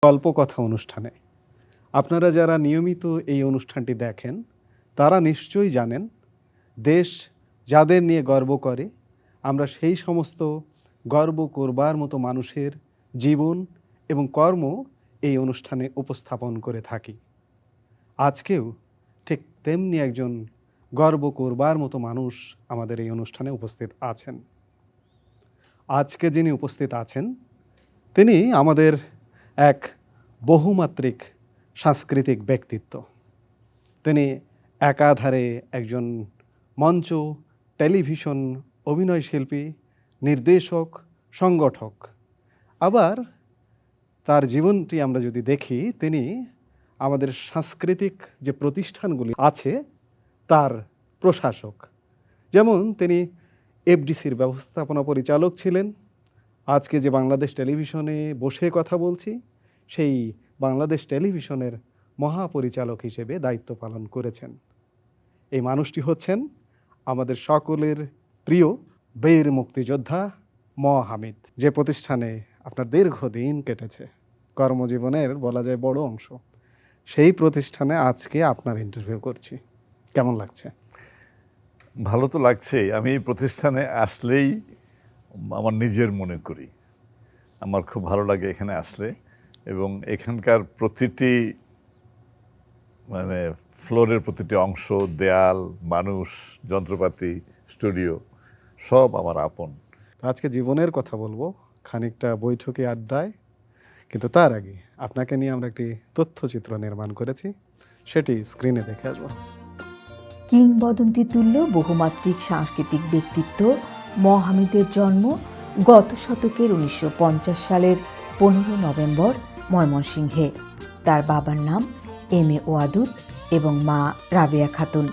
গল্পকথা অনুষ্ঠানে। আপনারা যারা নিয়মিত এই অনুষ্ঠানটি দেখেন, তারা নিশ্চয়ই জানেন দেশ যাদের নিয়ে গর্ব করে, আমরা সেই সমস্ত গর্ব করবার মতো মানুষের জীবন এবং কর্ম এই অনুষ্ঠানে উপস্থাপন করে থাকি। আজকেও ঠিক তেমনি একজন গর্ব করবার মতো মানুষ আমাদের এই অনুষ্ঠানে উপস্থিত আছেন। আজকে যিনি উপস্থিত আছেন, তিনি আমাদের এক বহুমাত্রিক সাংস্কৃতিক ব্যক্তিত্ব। তিনি একাধারে একজন মঞ্চ, টেলিভিশন অভিনয় শিল্পী, নির্দেশক, সংগঠক। আবার তার জীবনটি আমরা যদি দেখি, তিনি আমাদের সাংস্কৃতিক যে প্রতিষ্ঠানগুলি আছে তার প্রশাসক। যেমন তিনি এফডিসির ব্যবস্থাপনা পরিচালক ছিলেন। আজকে যে বাংলাদেশ টেলিভিশনে বসে কথা বলছি, সেই বাংলাদেশ টেলিভিশনের মহাপরিচালক হিসেবে দায়িত্ব পালন করেছেন। এই মানুষটি হচ্ছেন আমাদের সকলের প্রিয় বীর মুক্তিযোদ্ধা হামিদ, যে প্রতিষ্ঠানে আপনার দীর্ঘদিন কেটেছে, কর্মজীবনের বলা যায় বড় অংশ। সেই প্রতিষ্ঠানে আজকে আপনার ইন্টারভিউ করছি। কেমন লাগছে? ভালো তো লাগছেই। আমি এই প্রতিষ্ঠানে আসলেই আমার নিজের মনে করি। আমার খুব ভালো লাগে এখানে আসলে, এবং এখানকার প্রতিটি ফ্লোরের প্রতিটি অংশ, দেয়াল, মানুষ, যন্ত্রপাতি, স্টুডিও সব আমার আপন। আজকে জীবনের কথা বলবো, খানিকটা বৈঠকে আড্ডায়, কিন্তু তার আগে আপনাকে নিয়ে আমরা একটি তথ্যচিত্র নির্মাণ করেছি, সেটি স্ক্রিনে দেখে আসবো। কিংবদন্তি তুল্য বহুমাত্রিক সাংস্কৃতিক ব্যক্তিত্ব হামিদের জন্ম গত শতকের 1950 সালের 15 নভেম্বর ময়মনসিংহে। তার বাবার নাম এম.এ. ওয়াদুদ এবং মা রাবেয়া খাতুন।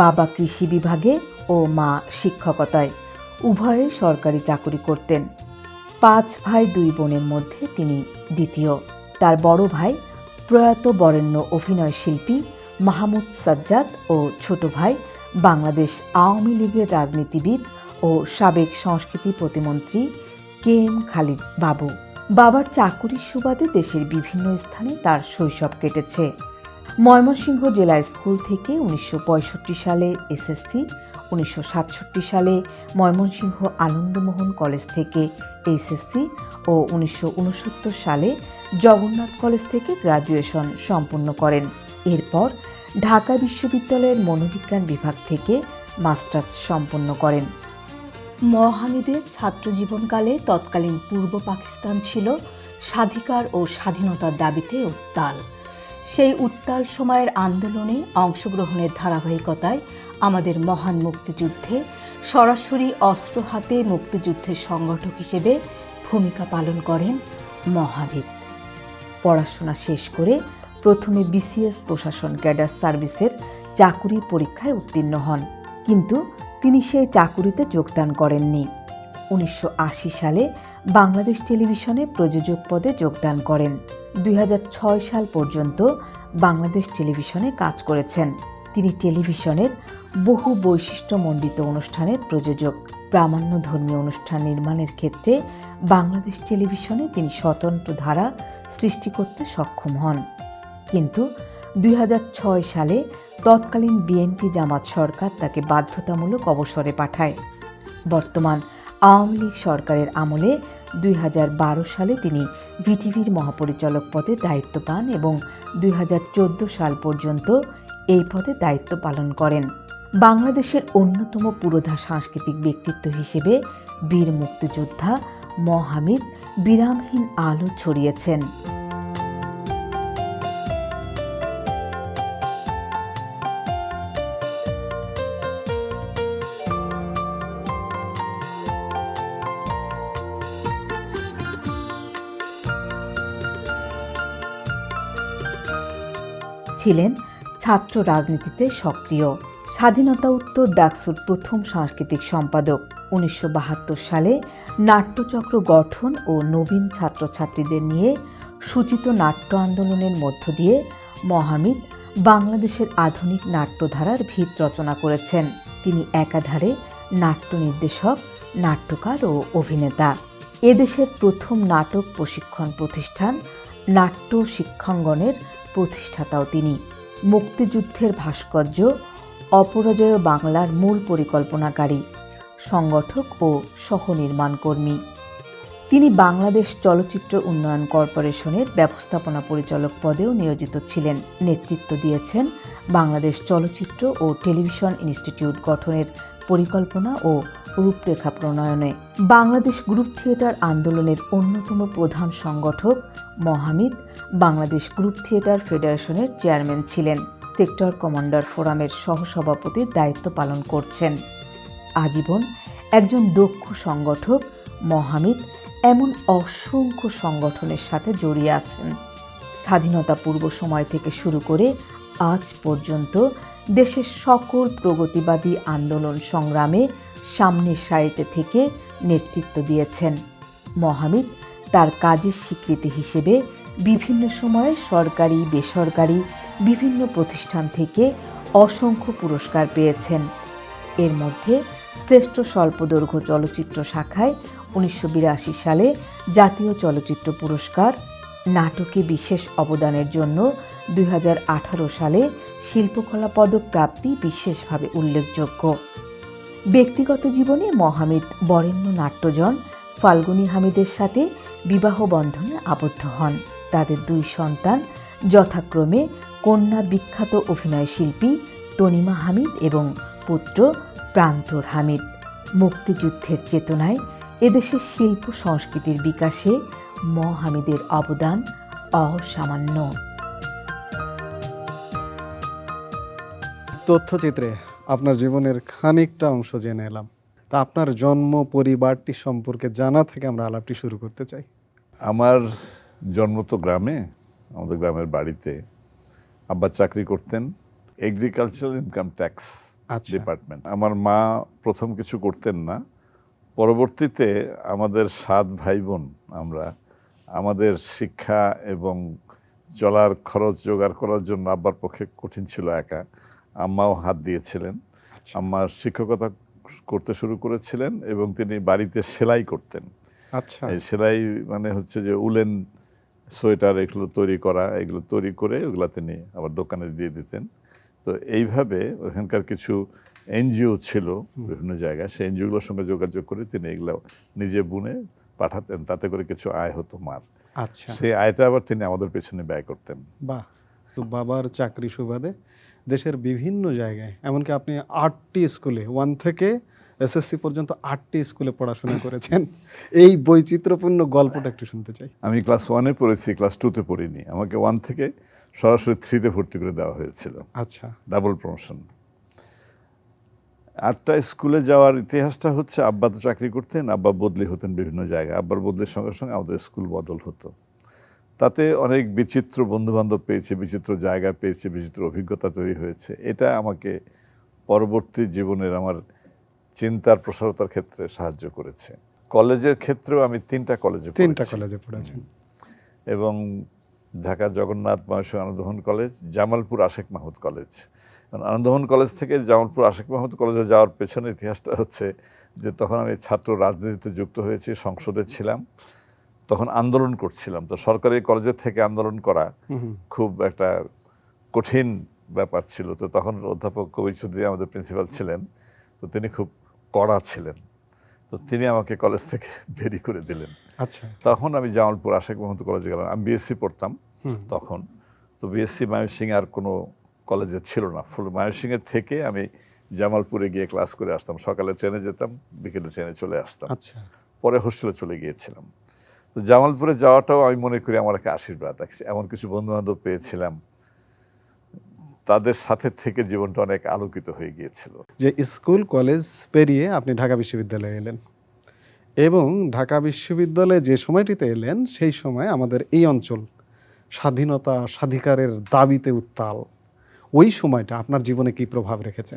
বাবা কৃষি বিভাগে ও মা শিক্ষকতায়, উভয়ে সরকারি চাকুরি করতেন। 5 ভাই 2 বোনের মধ্যে তিনি দ্বিতীয়। তার বড় ভাই প্রয়াত বরেণ্য অভিনয় শিল্পী মাহমুদ সাজ্জাদ ও ছোট ভাই বাংলাদেশ আওয়ামী লীগের রাজনীতিবিদ ও সাবেক সংস্কৃতি প্রতিমন্ত্রী কে.এম. খালিদ বাবু। বাবার চাকুরির সুবাদে দেশের বিভিন্ন স্থানে তার শৈশব কেটেছে। ময়মনসিংহ জেলা স্কুল থেকে 1965 সালে এসএসসি, 1967 সালে ময়মনসিংহ আনন্দমোহন কলেজ থেকে এইচএসসি ও 1969 সালে জগন্নাথ কলেজ থেকে গ্র্যাজুয়েশন সম্পন্ন করেন। এরপর ঢাকা বিশ্ববিদ্যালয়ের মনোবিজ্ঞান বিভাগ থেকে মাস্টার্স সম্পন্ন করেন। হামিদের ছাত্র জীবনকালে তৎকালীন পূর্ব পাকিস্তান ছিল স্বাধিকার ও স্বাধীনতার দাবিতে উত্তাল। সেই উত্তাল সময়ের আন্দোলনে অংশগ্রহণের ধারাবাহিকতায় আমাদের মহান মুক্তিযুদ্ধে সরাসরি অস্ত্র হাতে মুক্তিযুদ্ধের সংগঠক হিসেবে ভূমিকা পালন করেন হামিদ। পড়াশোনা শেষ করে প্রথমে বিসিএস প্রশাসন ক্যাডার সার্ভিসের চাকুরির পরীক্ষায় উত্তীর্ণ হন, কিন্তু তিনি সেই চাকুরিতে যোগদান করেননি। 1980 সালে বাংলাদেশ টেলিভিশনে প্রযোজক পদে যোগদান করেন। 2006 সাল পর্যন্ত বাংলাদেশ টেলিভিশনে কাজ করেছেন। তিনি টেলিভিশনের বহু বৈশিষ্ট্যমণ্ডিত অনুষ্ঠানের প্রযোজক। প্রামাণ্য ধর্মীয় অনুষ্ঠান নির্মাণের ক্ষেত্রে বাংলাদেশ টেলিভিশনে তিনি স্বতন্ত্র ধারা সৃষ্টি করতে সক্ষম হন। কিন্তু 2006 সালে তৎকালীন বিএনপি জামাত সরকার তাকে বাধ্যতামূলক অবসরে পাঠায়। বর্তমান আওয়ামী লীগ সরকারের আমলে 2012 সালে তিনি ভিটিভির মহাপরিচালক পদে দায়িত্ব পান এবং 2014 সাল পর্যন্ত এই পদে দায়িত্ব পালন করেন। বাংলাদেশের অন্যতম পুরোধা সাংস্কৃতিক ব্যক্তিত্ব হিসেবে বীর মুক্তিযোদ্ধা হামিদ বিরামহীন আলো ছড়িয়েছেন। ছিলেন ছাত্র রাজনীতিতে সক্রিয়। স্বাধীনতা উত্তর ডাকসুর প্রথম সাংস্কৃতিক সম্পাদক। 1972 সালে নাট্যচক্র গঠন ও নবীন ছাত্রছাত্রীদের নিয়ে সূচিত নাট্য আন্দোলনের মধ্য দিয়ে হামিদ বাংলাদেশের আধুনিক নাট্যধারার ভিত রচনা করেছেন। তিনি একাধারে নাট্য নির্দেশক, নাট্যকার ও অভিনেতা। এদেশের প্রথম নাটক প্রশিক্ষণ প্রতিষ্ঠান নাট্য শিক্ষাঙ্গনের প্রতিষ্ঠাতাও তিনি। মুক্তিযুদ্ধের ভাস্কর্য, অপরাজেয় বাংলার মূল পরিকল্পনাকারী, সংগঠক ও সহনির্মাণকর্মী। তিনি বাংলাদেশ চলচ্চিত্র উন্নয়ন কর্পোরেশনের ব্যবস্থাপনা পরিচালক পদেও নিয়োজিত ছিলেন। নেতৃত্ব দিয়েছেন বাংলাদেশ চলচ্চিত্র ও টেলিভিশন ইনস্টিটিউট গঠনের পরিকল্পনা ও রূপরেখা প্রণয়নে। বাংলাদেশ গ্রুপ থিয়েটার আন্দোলনের অন্যতম প্রধান সংগঠক মহামিদ বাংলাদেশ গ্রুপ থিয়েটার ফেডারেশনের চেয়ারম্যান ছিলেন। সেক্টর কমান্ডার ফোরামের সহসভাপতির দায়িত্ব পালন করছেন। আজীবন একজন দক্ষ সংগঠক মহামিদ এমন অসংখ্য সংগঠনের সাথে জড়িয়ে আছেন। স্বাধীনতা পূর্ব সময় থেকে শুরু করে আজ পর্যন্ত দেশের সকল প্রগতিবাদী আন্দোলন সংগ্রামে সামনের সারিতে থেকে নেতৃত্ব দিয়েছেন। মহামিদ তার কাজের স্বীকৃতি হিসেবে বিভিন্ন সময়ে সরকারি বেসরকারি বিভিন্ন প্রতিষ্ঠান থেকে অসংখ্য পুরস্কার পেয়েছেন। এর মধ্যে শ্রেষ্ঠ স্বল্পদৈর্ঘ্য চলচ্চিত্র শাখায় 1982 সালে জাতীয় চলচ্চিত্র পুরস্কার, নাটকে বিশেষ অবদানের জন্য 2018 সালে শিল্পকলা পদক প্রাপ্তি বিশেষভাবে উল্লেখযোগ্য। ব্যক্তিগত জীবনে মহামিদ বরেণ্য নাট্যজন ফাল্গুনী হামিদের সাথে বিবাহ বন্ধনে আবদ্ধ হন। তাদের 2 সন্তান যথাক্রমে কন্যা বিখ্যাত অভিনয় শিল্পী তনিমা হামিদ এবং পুত্র প্রান্তর হামিদ। মুক্তিযুদ্ধের চেতনায় এদেশের শিল্প সংস্কৃতির বিকাশে হামিদের অবদান অসামান্য। তথ্যচিত্রে আপনার জীবনের খানিকটা অংশ জেনে এলাম। তা আপনার জন্ম পরিবারটি সম্পর্কে জানা থেকে আমরা আলাপটি শুরু করতে চাই। আমার জন্ম তো গ্রামে, আমাদের গ্রামের বাড়িতে। আব্বা চাকরি করতেন এগ্রিকালচারাল ইনকাম ট্যাক্স ডিপার্টমেন্ট। আমার মা প্রথম কিছু করতেন না। পরবর্তীতে আমাদের 7 ভাই বোন আমরা আমাদের শিক্ষা এবং চলার খরচ জোগাড় করার জন্য আব্বার পক্ষে কঠিন ছিল একা। আম্মাও হাত দিয়েছিলেন। আম্মা শিক্ষকতা করতে শুরু করেছিলেন এবং তিনি বাড়িতে সেলাই করতেন। আচ্ছা, এই সেলাই মানে হচ্ছে যে উলেন সোয়েটার এগুলো তৈরি করা, এগুলো তৈরি করে ওগুলা তিনি আবার দোকানে দিয়ে দিতেন। তো এইভাবে ওখানকার কিছু এনজিও ছিল বিভিন্ন জায়গায়, সেই এনজিওগুলোর সঙ্গে যোগাযোগ করে তিনি এগুলো নিজে বুনে পাঠাতেন, তাতে করে কিছু আয় হতো মার। আচ্ছা, সেই আয়টা আবার তিনি আমাদের পেছনে ব্যয় করতেন। বাহ। তো বাবার চাকরি সুবাদে দেশের বিভিন্ন জায়গায়, এমনকি আপনি 8টি স্কুলে 1 থেকে এসএসসি পর্যন্ত 8টি স্কুলে পড়াশোনা করেছেন। এই বৈচিত্র্যপূর্ণ গল্পটা একটু শুনতে চাই। আমি ক্লাস 1-এ পড়েছি, ক্লাস 2-তে পড়িনি। আমাকে 1 থেকে সরাসরি 3-তে ভর্তি করে দেওয়া হয়েছিল। আচ্ছা, ডাবল প্রমোশন। 8টা স্কুলে যাওয়ার ইতিহাসটা হচ্ছে, আব্বা তো চাকরি করতেন, আব্বা বদলি হতেন বিভিন্ন জায়গায়। আব্বার বদলির সঙ্গে সঙ্গে আমাদের স্কুল বদল হতো। তাতে অনেক বিচিত্র বন্ধুবান্ধব পেয়েছি, বিচিত্র জায়গা পেয়েছি, বিচিত্র অভিজ্ঞতা তৈরি হয়েছে। এটা আমাকে পরবর্তী জীবনের আমার চিন্তার প্রসারতার ক্ষেত্রে সাহায্য করেছে। কলেজের ক্ষেত্রেও আমি 3টা কলেজে পড়েছেন এবং ঢাকা জগন্নাথ মহাশয় আনন্দমোহন কলেজ, জামালপুর আশেক মাহমুদ কলেজ। আনন্দমোহন কলেজ থেকে জামালপুর আশেক মাহমুদ কলেজে যাওয়ার পেছনে ইতিহাসটা হচ্ছে যে তখন আমি ছাত্র রাজনীতিতে যুক্ত হয়েছি, সংসদে ছিলাম, তখন আন্দোলন করছিলাম। তো সরকারি কলেজের থেকে আন্দোলন করা খুব একটা কঠিন ব্যাপার ছিল। তো তখন অধ্যাপক কবির চৌধুরী আমাদের প্রিন্সিপাল ছিলেন, তো তিনি খুব কড়া ছিলেন। তো তিনি আমাকে কলেজ থেকে বেরিয়ে করে দিলেন। আচ্ছা, তখন আমি জামালপুর আশেক মাহমুদ কলেজে গেলাম। আমি বিএসসি পড়তাম তখন। তো বিএসসি ময়মনসিংহে আর কোনো কলেজে ছিল না। ময়মনসিংহের থেকে আমি জামালপুরে গিয়ে ক্লাস করে আসতাম। সকালে ট্রেনে যেতাম, বিকেলে ট্রেনে চলে আসতাম। আচ্ছা, পরে হোস্টেলে চলে গিয়েছিলাম। তো জামালপুরে যাওয়াটাও আমি মনে করি আমার একটা আশীর্বাদ। এমন কিছু বন্ধুবান্ধব পেয়েছিলাম, তাদের সাথে থেকে জীবনটা অনেক আলোকিত হয়ে গিয়েছিল। যে স্কুল কলেজ পেরিয়ে আপনি ঢাকা বিশ্ববিদ্যালয়ে এলেন এবং ঢাকা বিশ্ববিদ্যালয়ে যে সময়টিতে এলেন সেই সময় আমাদের এই অঞ্চল স্বাধীনতা স্বাধিকারের দাবিতে উত্তাল। ওই সময়টা আপনার জীবনে কি প্রভাব রেখেছে?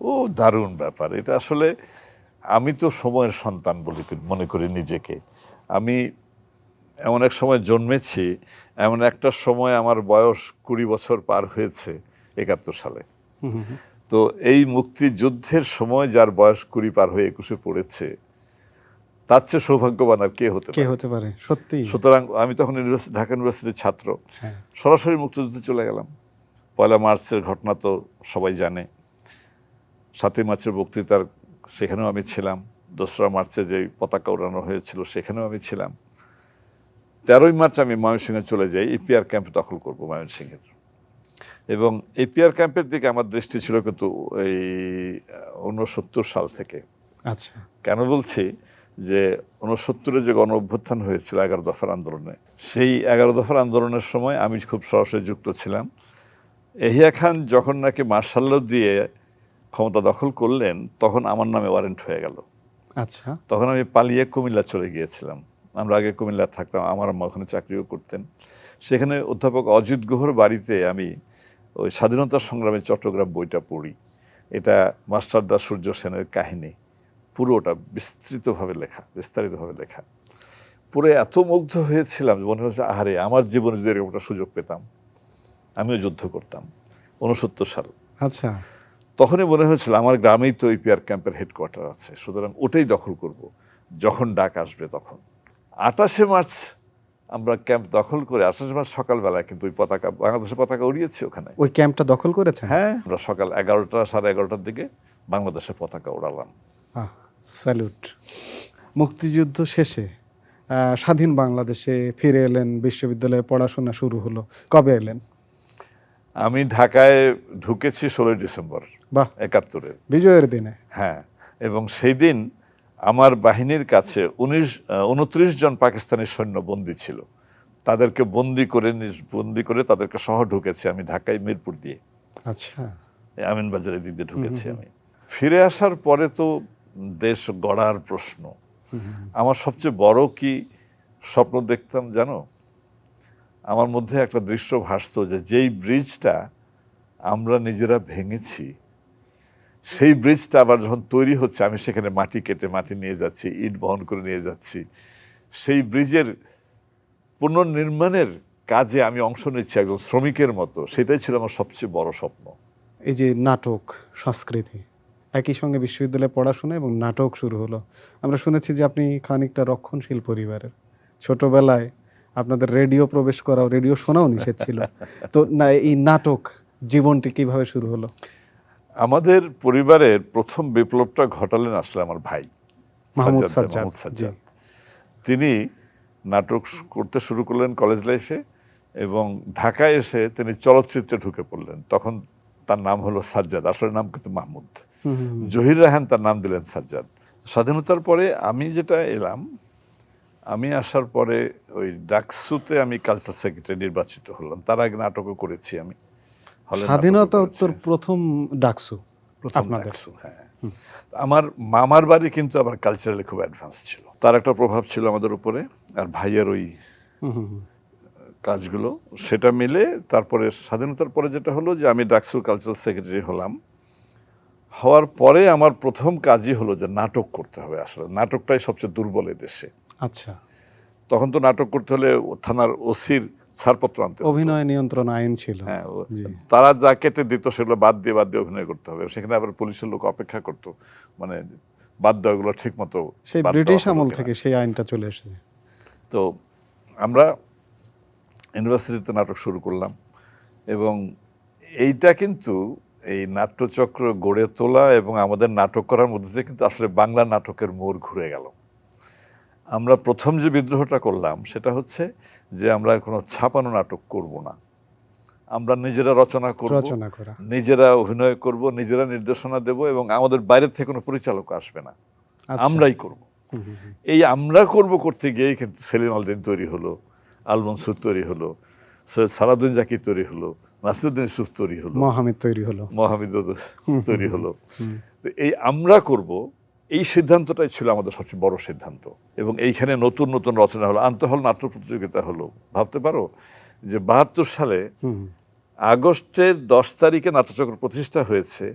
ও দারুণ ব্যাপার এটা। আসলে আমি তো সময়ের সন্তান বলে মনে করি নিজেকে। আমি এমন এক সময় জন্মেছি, এমন একটা সময় আমার বয়স 20 বছর পার হয়েছে 71 সালে। তো এই মুক্তিযুদ্ধের সময় যার বয়স 20 পার হয়ে 21-এ পড়েছে, তার চেয়ে সৌভাগ্যবান আর কে হতে কে পারে? হতে পারে সত্যি। সুতরাং আমি তখন ঢাকা ইউনিভার্সিটির ছাত্র, হ্যাঁ, সরাসরি মুক্তিযুদ্ধে চলে গেলাম। 1 মার্চের ঘটনা তো সবাই জানে। 7 মার্চের বক্তৃতার সেখানেও আমি ছিলাম। 2 মার্চে যে পতাকা উড়ানো হয়েছিল সেখানেও আমি ছিলাম। 13 মার্চ আমি ময়মনসিংহে চলে যাই, ইপিআর ক্যাম্প দখল করব ময়মনসিংহের। এবং ইপিআর ক্যাম্পের দিকে আমার দৃষ্টি ছিল কিন্তু এই 69 সাল থেকে। আচ্ছা, কেন বলছি যে 69-এ যে গণ অভ্যুত্থান হয়েছিল 11 দফার আন্দোলনে, সেই 11 দফার আন্দোলনের সময় আমি খুব সরাসরি যুক্ত ছিলাম। এহিয়া খান যখন নাকি মার্শাল ল দিয়ে ক্ষমতা দখল করলেন, তখন আমার নামে ওয়ারেন্ট হয়ে গেল। আচ্ছা, তখন আমি পালিয়ে কুমিল্লা চলে গিয়েছিলাম। আমরা আগে কুমিল্লা থাকতাম, আমার আম্মা ওখানে চাকরিও করতেন। সেখানে অধ্যাপক অজিত গুহর বাড়িতে আমি ওই স্বাধীনতা সংগ্রামে চট্টগ্রাম বইটা পড়ি। এটা মাস্টারদা সূর্য সেনের কাহিনী, পুরোটা বিস্তৃতভাবে লেখা, বিস্তারিতভাবে লেখা। পড়ে এত মুগ্ধ হয়েছিলাম যে মনে হচ্ছে আহারে, আমার জীবনে যদি এরকম একটা সুযোগ পেতাম আমিও যুদ্ধ করতাম। 69 সাল। আচ্ছা, তখনই মনে হয়েছিল আমার গ্রামেই তো ইপিআর ক্যাম্পের হেডকোয়ার্টার আছে, সুতরাং ওটাই দখল করব যখন ডাক আসবে তখন। 28 মার্চ আমরা ক্যাম্প দখল করে 28 মার্চ সকালবেলায় কিন্তু ওই পতাকা, বাংলাদেশের পতাকা উড়িয়েছি ওখানে। ওই ক্যাম্পটা দখল করেছেন? হ্যাঁ, আমরা সকাল 11টা সাড়ে 11টার দিকে বাংলাদেশের পতাকা উড়ালাম। স্যালুট। মুক্তিযুদ্ধ শেষে স্বাধীন বাংলাদেশে ফিরে এলেন, বিশ্ববিদ্যালয়ে পড়াশোনা শুরু হলো। কবে এলেন? আমি ঢাকায় ঢুকেছি 16 ডিসেম্বর বাহ, 71-এর। বিজয়ের দিনে। হ্যাঁ, এবং সেই দিন আমার বাহিনীর কাছে 29 জন পাকিস্তানি সৈন্য বন্দী ছিল। তাদেরকে বন্দি করে তাদেরকে সহ ঢুকেছি আমি ঢাকায় মিরপুর দিয়ে। আচ্ছা, আমিনবাজারের দিক দিয়ে ঢুকেছি আমি। ফিরে আসার পরে তো দেশ গড়ার প্রশ্ন। আমার সবচেয়ে বড় কি স্বপ্ন দেখতাম জানো? আমার মধ্যে একটা দৃশ্য ভাসতো যে যেই ব্রিজটা আমরা নিজেরা ভেঙেছি, সেই ব্রিজটা আবার যখন তৈরি হচ্ছে, আমি সেখানে মাটি কেটে মাটি নিয়ে যাচ্ছি, ইট বহন করে নিয়ে যাচ্ছি। সেই ব্রিজের পুনর্নির্মাণের কাজে আমি অংশ নিচ্ছি একজন শ্রমিকের মতো। সেটাই ছিল আমার সবচেয়ে বড় স্বপ্ন। এই যে নাটক সংস্কৃতি, একই সঙ্গে বিশ্ববিদ্যালয়ে পড়াশোনা এবং নাটক শুরু হলো। আমরা শুনেছি যে আপনি খানিকটা রক্ষণশীল পরিবারের। ছোটবেলায় আপনাদের রেডিও প্রবেশ করাও, রেডিও শোনাও নিষেধ ছিল। তো না, এই নাটক জীবনটি কিভাবে শুরু হলো? আমাদের পরিবারের প্রথম বিপ্লবটা ঘটালেন আসলে আমার ভাই মাহমুদ মাহমুদ জি। সাজ্জাদ। তিনি নাটক করতে শুরু করলেন কলেজ লাইফে, এবং ঢাকায় এসে তিনি চলচ্চিত্রে ঢুকে পড়লেন। তখন তার নাম হলো সাজ্জাদ, আসলে নাম কিন্তু মাহমুদ। জহির রায়হান তার নাম দিলেন সাজ্জাদ। স্বাধীনতার পরে আমি যেটা এলাম, আমি আসার পরে ওই ডাকসুতে আমি কালচার সেক্রেটারি নির্বাচিত হলাম। তার আগে নাটকও করেছি আমি। স্বাধীনতা উত্তর প্রথম ডাকসু প্রথম আপনাদের? ডাকসু, হ্যাঁ। আমার মামার বাড়ি কিন্তু আবার কালচারালি খুব অ্যাডভান্স ছিল, তার একটা প্রভাব ছিল আমাদের উপরে, আর ভাইয়ের ওই কাজগুলো, সেটা মিলে তারপরে স্বাধীনতার পরে যেটা হলো যে আমি ডাকসুর কালচারাল সেক্রেটারি হলাম। হওয়ার পরে আমার প্রথম কাজই হলো যে নাটক করতে হবে। আসলে নাটকটাই সবচেয়ে দুর্বল দেশে। আচ্ছা, তখন তো নাটক করতে হলে থানার ওসির ছাড়পত্র আনতে হতো। অভিনয় নিয়ন্ত্রণ আইন ছিল। হ্যাঁ, জি। তারা যা কেটে দিত সেগুলো বাদ দিয়ে অভিনয় করতে হবে। সেখানে আবার পুলিশের লোক অপেক্ষা করতো, মানে বাদ দেওয়াগুলো ঠিক মতো। সেই ব্রিটিশ আমল থেকে সেই আইনটা চলে এসেছে। তো আমরা ইউনিভার্সিটিতে নাটক শুরু করলাম, এবং এইটা কিন্তু এই নাট্যচক্র গড়ে তোলা এবং আমাদের নাটক করার মধ্যে দিয়ে কিন্তু আসলে বাংলা নাটকের মোড় ঘুরে গেল। আমরা প্রথম যে বিদ্রোহটা করলাম সেটা হচ্ছে যে আমরা কোনো ছাপানো নাটক করব না, আমরা নিজেরা রচনা করব, নিজেরা অভিনয় করব, নিজেরা নির্দেশনা দেব, এবং আমাদের বাইরের থেকে কোনো পরিচালক আসবে না, আমরাই করব। এই আমরা করব করতে গিয়ে কিন্তু সেলিম আল দীন তৈরি হলো, আল মনসুর তৈরি হলো, সৈয়দ সালাউদ্দিন জাকির তৈরি হলো, নাসিরুদ্দিন ইউসুফ তৈরি হলো, মহামিদ তৈরি হলো, মহামিদ তৈরি হলো। এই আমরা করব, এই সিদ্ধান্তটাই ছিল আমাদের সবচেয়ে বড় সিদ্ধান্ত। এবং এইখানে নতুন নতুন রচনা হলো, আন্তঃহল নাট্য প্রতিযোগিতা হলো। ভাবতে পারো যে 72 সালে আগস্টের 10 তারিখে নাট্যচক্র প্রতিষ্ঠা হয়েছে,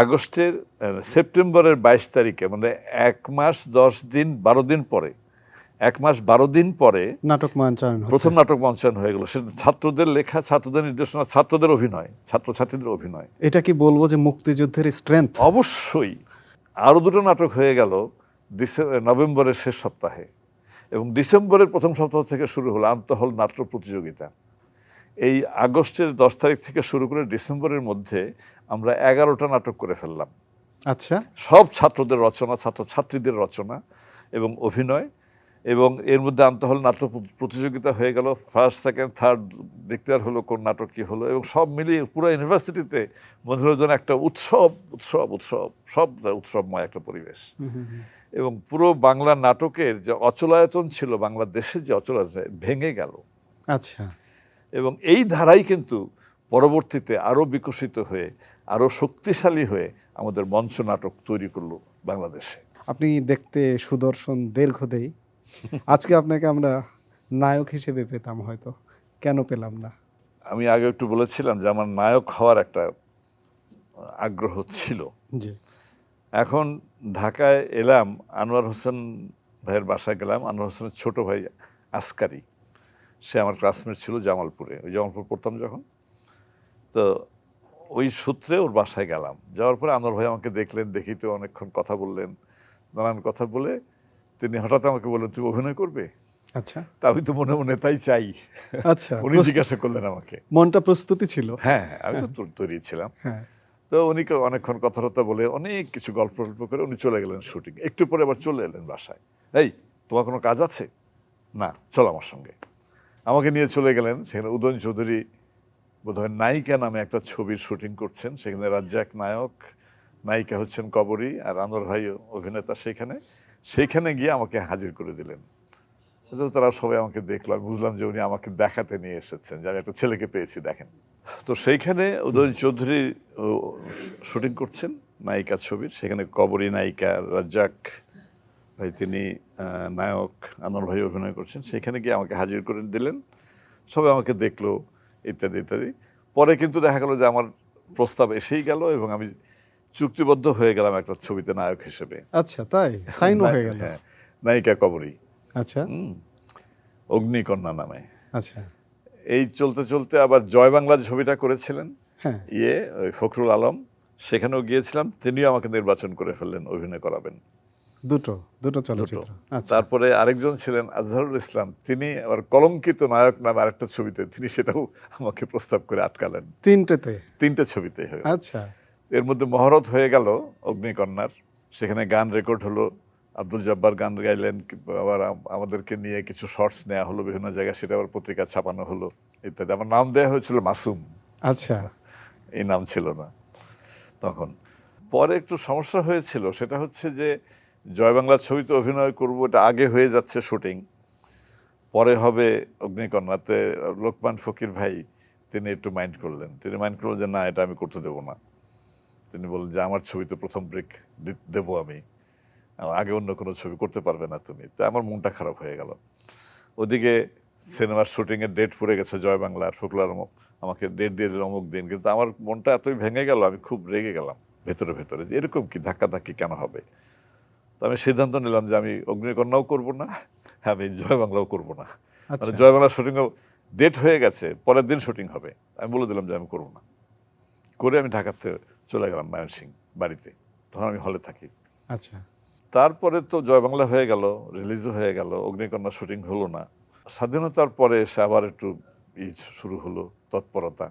আগস্টের সেপ্টেম্বরের 22 তারিখে, মানে 1 মাস 10 দিন 12 দিন পরে, 1 মাস 12 দিন পরে নাটক মঞ্চায়ন, প্রথম নাটক মঞ্চায়ন হয়ে গেল। সেটা ছাত্রদের লেখা, ছাত্রদের নির্দেশনা, ছাত্রদের অভিনয়, ছাত্রছাত্রীদের অভিনয়। এটা কি বলবো যে মুক্তিযুদ্ধের স্ট্রেংথ? অবশ্যই। আরো দুটো নাটক হয়ে গেল, নভেম্বরের শেষ সপ্তাহে, এবং ডিসেম্বরের প্রথম সপ্তাহ থেকে শুরু হলো আন্তঃহল নাট্য প্রতিযোগিতা। এই আগস্টের 10 তারিখ থেকে শুরু করে ডিসেম্বরের মধ্যে আমরা 11টা নাটক করে ফেললাম। আচ্ছা, সব ছাত্রদের রচনা, ছাত্রছাত্রীদের রচনা এবং অভিনয়, এবং এর মধ্যে আন্তঃহল নাট্য প্রতিযোগিতা হয়ে গেল। ফার্স্ট, সেকেন্ড, থার্ড ডিক্লেয়ার হলো কোন নাটক কী হলো, এবং সব মিলিয়ে পুরো ইউনিভার্সিটিতে মনে হলো যেন একটা উৎসব উৎসব উৎসব, সব উৎসবময় একটা পরিবেশ। এবং পুরো বাংলা নাটকের যে অচলায়তন ছিল, বাংলাদেশের যে অচলায়তন ভেঙে গেল। আচ্ছা, এবং এই ধারাই কিন্তু পরবর্তীতে আরও বিকশিত হয়ে, আরও শক্তিশালী হয়ে আমাদের মঞ্চ নাটক তৈরি করলো বাংলাদেশে। আপনি দেখতে সুদর্শন, দীর্ঘদেহী। আজকে আপনাকে আমরা নায়ক হিসেবে পেতাম, হয়তো কেন পেলাম না? আমি আগে একটু বলেছিলাম যে আমার নায়ক হওয়ার একটা আগ্রহ ছিল। জি, এখন ঢাকায় এলাম, আনোয়ার হোসেন ভাইয়ের বাসায় গেলাম। আনোয়ার হোসেনের ছোট ভাই আসকারি, সে আমার ক্লাসমেট ছিল জামালপুরে, ওই জামালপুর পড়তাম যখন। তো ওই সূত্রে ওর বাসায় গেলাম। যাওয়ার পরে আনোয়ার ভাই আমাকে দেখলেন, দেখি তো অনেকক্ষণ কথা বললেন, নানান কথা বলে তিনি হঠাৎ আমাকে বললেন, তুমি অভিনয় করবে? আচ্ছা, তা আমি তো মনে মনে তাই চাই। আচ্ছা, উনি জিজ্ঞাসা করলেন আমাকে। মনটা প্রস্তুতি ছিল। হ্যাঁ, আমি তো তৈরি ছিলাম। হ্যাঁ, তো উনি অনেকক্ষণ কথাবার্তা বলে অনেক কিছু গল্প করে উনি চলে গেলেন শুটিং। একটু পরে আবার চলে এলেন বাসায়। এই, তোমার কোনো কাজ আছে? না, চলো আমার সঙ্গে। আমাকে নিয়ে চলে গেলেন। সেখানে উদয়ন চৌধুরী বোধহয় নায়িকা নামে একটা ছবির শুটিং করছেন। সেখানে রাজ্জাক নায়ক, নায়িকা হচ্ছেন কবরী, আর আনোয়ার ভাই অভিনেতা। সেইখানে গিয়ে আমাকে হাজির করে দিলেন। তো তারা সবাই আমাকে দেখলো। আমি বুঝলাম যে উনি আমাকে দেখাতে নিয়ে এসেছেন যে আমি একটা ছেলেকে পেয়েছি, দেখেন। তো সেইখানে উদয়ন চৌধুরী শুটিং করছেন নায়িকা ছবির। সেখানে কবরী নায়িকা, রাজ্জাক ভাই তিনি নায়ক, আনোয়ার ভাই অভিনয় করছেন। সেখানে গিয়ে আমাকে হাজির করে দিলেন। সবাই আমাকে দেখলো, ইত্যাদি ইত্যাদি। পরে কিন্তু দেখা গেল যে আমার প্রস্তাব এসেই গেল এবং আমি চুক্তিবদ্ধ হয়ে গেলাম একটা ছবিতে নায়ক হিসেবে। আচ্ছা, তাই সাইনও হয়ে গেল? হ্যাঁ, নায়িকা কবরী, আচ্ছা, অগ্নিকন্যা নামে। আচ্ছা, এই চলতে চলতে আবার জয় বাংলা ছবিটা করেছিলেন হ্যাঁ, ওই ফখরুল আলম, সেখানেও গিয়েছিলাম। তিনিও আমাকে নির্বাচন করে ফেললেন, অভিনয় করাবেন। দুটো চলচ্চিত্র। আচ্ছা, তারপরে আরেকজন ছিলেন আজহারুল ইসলাম, তিনি আবার কলঙ্কিত নায়ক নামে আরেকটা ছবিতে, তিনি সেটাও আমাকে প্রস্তাব করে আটকালেন। তিনটে ছবিতে। আচ্ছা, এর মধ্যে মহরত হয়ে গেল অগ্নিকন্যার। সেখানে গান রেকর্ড হলো, আব্দুল জব্বার গান গাইলেন, আবার আমাদেরকে নিয়ে কিছু শর্টস নেওয়া হলো বিভিন্ন জায়গায়, সেটা আবার পত্রিকা ছাপানো হলো, ইত্যাদি। আমার নাম দেওয়া হয়েছিল মাসুম। আচ্ছা, এই নাম ছিল না তখন। পরে একটু সমস্যা হয়েছিল, সেটা হচ্ছে যে জয় বাংলা ছবিতে অভিনয় করবো, এটা আগে হয়ে যাচ্ছে শুটিং, পরে হবে অগ্নিকন্যাতে। লোকমান ফকির ভাই তিনি একটু মাইন্ড করলেন যে না, এটা আমি করতে দেবো না। তিনি বললেন যে আমার ছবিতে প্রথম ব্রেক দেবো আমি, আগে অন্য কোনো ছবি করতে পারবে না তুমি। তা আমার মনটা খারাপ হয়ে গেল। ওদিকে সিনেমার শুটিংয়ের ডেট পড়ে গেছে জয় বাংলার, ফখরুল আলম আমাকে ডেট দিয়ে দিল অমুক দিন, কিন্তু আমার মনটা এতই ভেঙে গেল, আমি খুব রেগে গেলাম ভেতরে ভেতরে যে এরকম কি ধাক্কাধাক্কি কেন হবে। তো আমি সিদ্ধান্ত নিলাম যে আমি অগ্নিকন্যাও করবো না, আমি জয় বাংলাও করবো না। মানে জয় বাংলার শুটিংও ডেট হয়ে গেছে, পরের দিন শুটিং হবে, আমি বলে দিলাম যে আমি করবো না। করে আমি ঢাকাতে চলে গেলাম ময়মনসিংহ বাড়িতে, তখন আমি হলে থাকি। আচ্ছা, তারপরে তো জয় বাংলা হয়ে গেল, রিলিজও হয়ে গেল, অগ্নিকন্যা শুটিং হলো না। স্বাধীনতার পরে এসে আবার একটু শুরু হলো তৎপরতা,